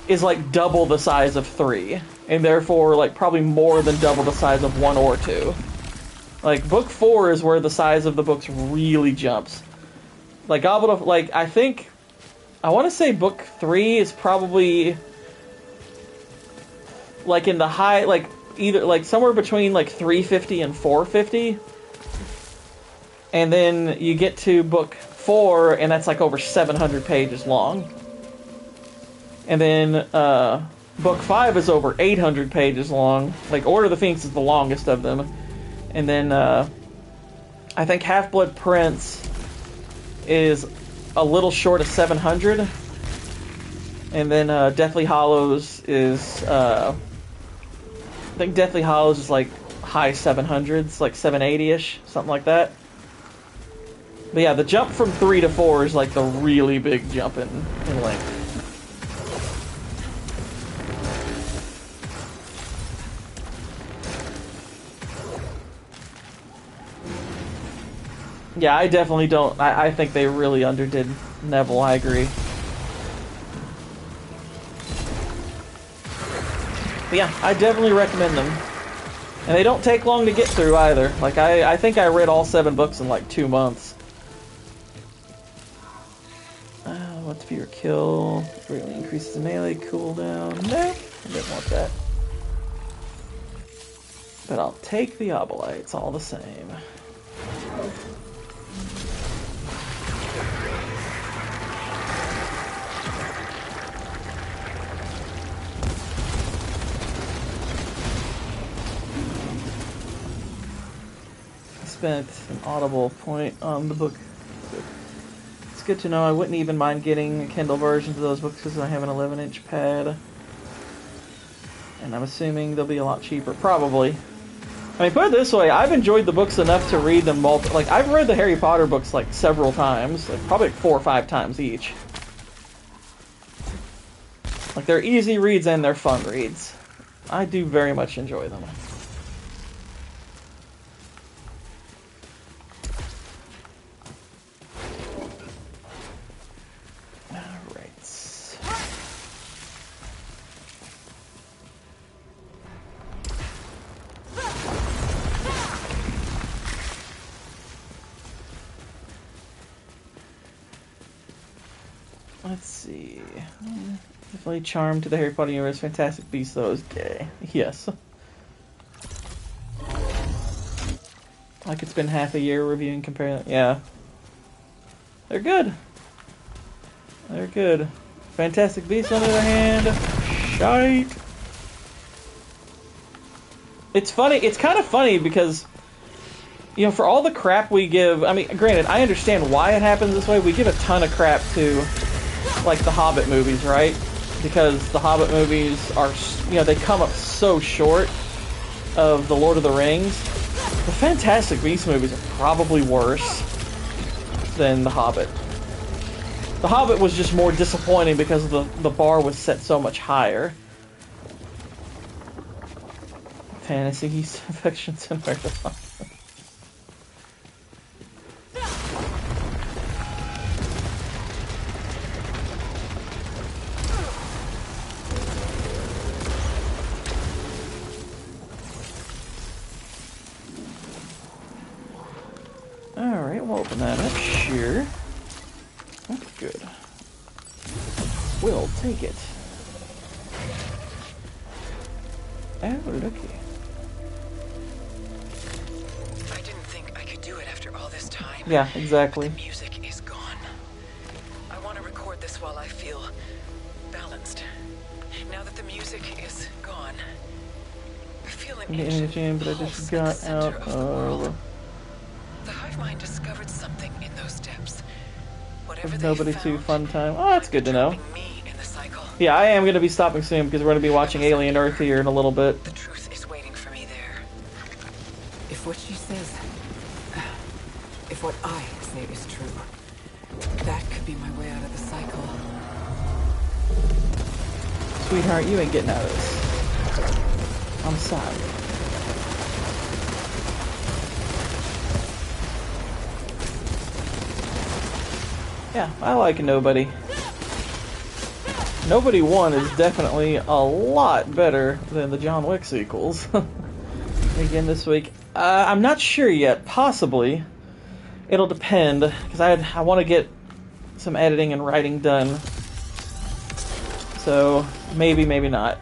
is like double the size of 3, and therefore like probably more than double the size of 1 or 2. Like, book 4 is where the size of the books really jumps. Like, I want to say book 3 is probably like in the high, like either like somewhere between like 350 and 450. And then you get to book 4, and that's like over 700 pages long. And then book 5 is over 800 pages long. Like, Order of the Phoenix is the longest of them. And then I think Half-Blood Prince is a little short of 700. And then Deathly Hallows is, I think Deathly Hallows is like high 700s, like 780-ish, something like that. But yeah, the jump from 3 to 4 is like the really big jump in length. Yeah, I definitely don't. I think they really underdid Neville, I agree. But yeah, I definitely recommend them. And they don't take long to get through either. Like, I think I read all 7 books in like 2 months. What's fewer kill? Greatly increases the melee cooldown. No, I didn't want that. But I'll take the Obolites all the same. I spent an audible point on the book. It's good to know. I wouldn't even mind getting a Kindle version of those books because I have an 11-inch pad. And I'm assuming they'll be a lot cheaper. Probably. I mean, put it this way, I've enjoyed the books enough to read them like, I've read the Harry Potter books, like, several times. Like, probably 4 or 5 times each. Like, they're easy reads and they're fun reads. I do very much enjoy them. Let's see. Definitely charmed to the Harry Potter universe. Fantastic Beasts, though, is gay. Yes. Like it's been half a year reviewing, comparing. Yeah. They're good. They're good. Fantastic Beasts, on the other hand, shite. It's funny. It's kind of funny because you know, for all the crap we give, I mean, granted, I understand why it happens this way. We give a ton of crap to, like, the Hobbit movies, right? Because the Hobbit movies are, you know, they come up so short of the Lord of the Rings. The Fantastic Beasts movies are probably worse than the Hobbit. The Hobbit was just more disappointing because the bar was set so much higher. Fantasy East Affections and Marathon. Alright, we'll open that up. Sure. That's good. We'll take it. Oh, looky. I didn't think I could do it after all this time. Yeah, exactly. But the music is gone. I want to record this while I feel balanced. Now that the music is gone, I feel an ancient But I pulse just in the got center out of the world. of... The hive mind discovered something in those depths. Whatever they Nobody found, too fun time. Oh, that's good to know. trapping me in the cycle. Yeah, I am going to be stopping soon because we're going to be watching Alien Earth here in a little bit. The truth is waiting for me there. If what she says, if what I say is true, that could be my way out of the cycle. Sweetheart, you ain't getting out of this. I'm sorry. Yeah, I like Nobody. Nobody 1 is definitely a lot better than the John Wick sequels. Again this week. I'm not sure yet. Possibly. It'll depend, because I want to get some editing and writing done. So, maybe, maybe not.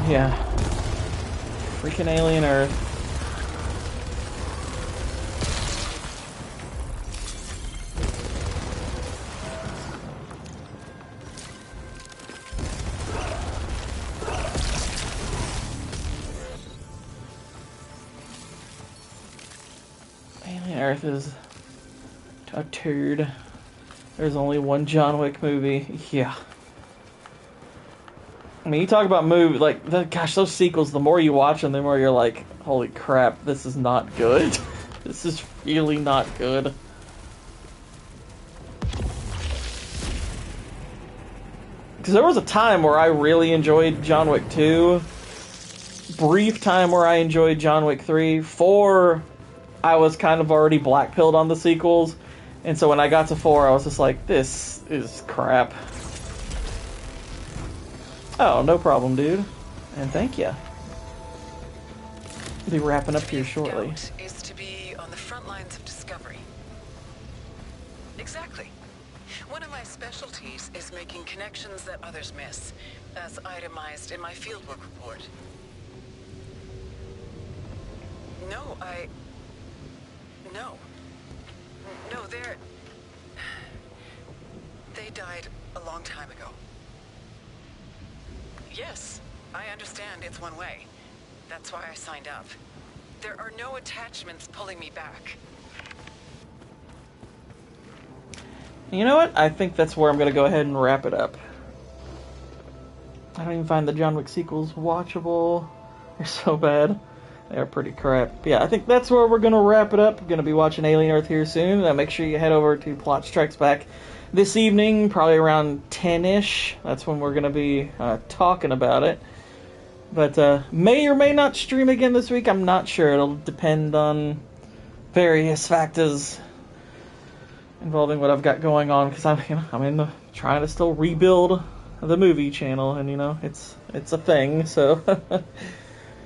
Yeah. Freaking Alien Earth. Alien Earth is a turd. There's only one John Wick movie. Yeah. I mean, you talk about movies, like, gosh, those sequels, the more you watch them, the more you're like, holy crap, this is not good. This is really not good. Because there was a time where I really enjoyed John Wick 2. Brief time where I enjoyed John Wick 3. 4, I was kind of already black-pilled on the sequels. And so when I got to 4, I was just like, this is crap. Oh, no problem, dude. And thank you. We'll be wrapping up here shortly. Is to be on the front lines of discovery. Exactly. One of my specialties is making connections that others miss, as itemized in my fieldwork report. No, No, they died a long time ago. Yes, I understand it's one way. That's why I signed up. There are no attachments pulling me back. You know what? I think that's where I'm going to go ahead and wrap it up. I don't even find the John Wick sequels watchable. They're so bad. They're pretty crap. But yeah, I think that's where we're going to wrap it up. We're going to be watching Alien Earth here soon. Make sure you head over to Plot Strikes Back this evening, probably around 10-ish. That's when we're going to be talking about it. But may or may not stream again this week. I'm not sure. It'll depend on various factors involving what I've got going on, because I'm trying to still rebuild the movie channel, and it's a thing. So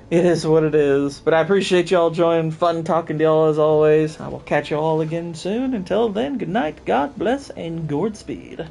it is what it is. But I appreciate y'all joining. Fun talking to y'all as always. I will catch you all again soon. Until then, good night, God bless, and Godspeed.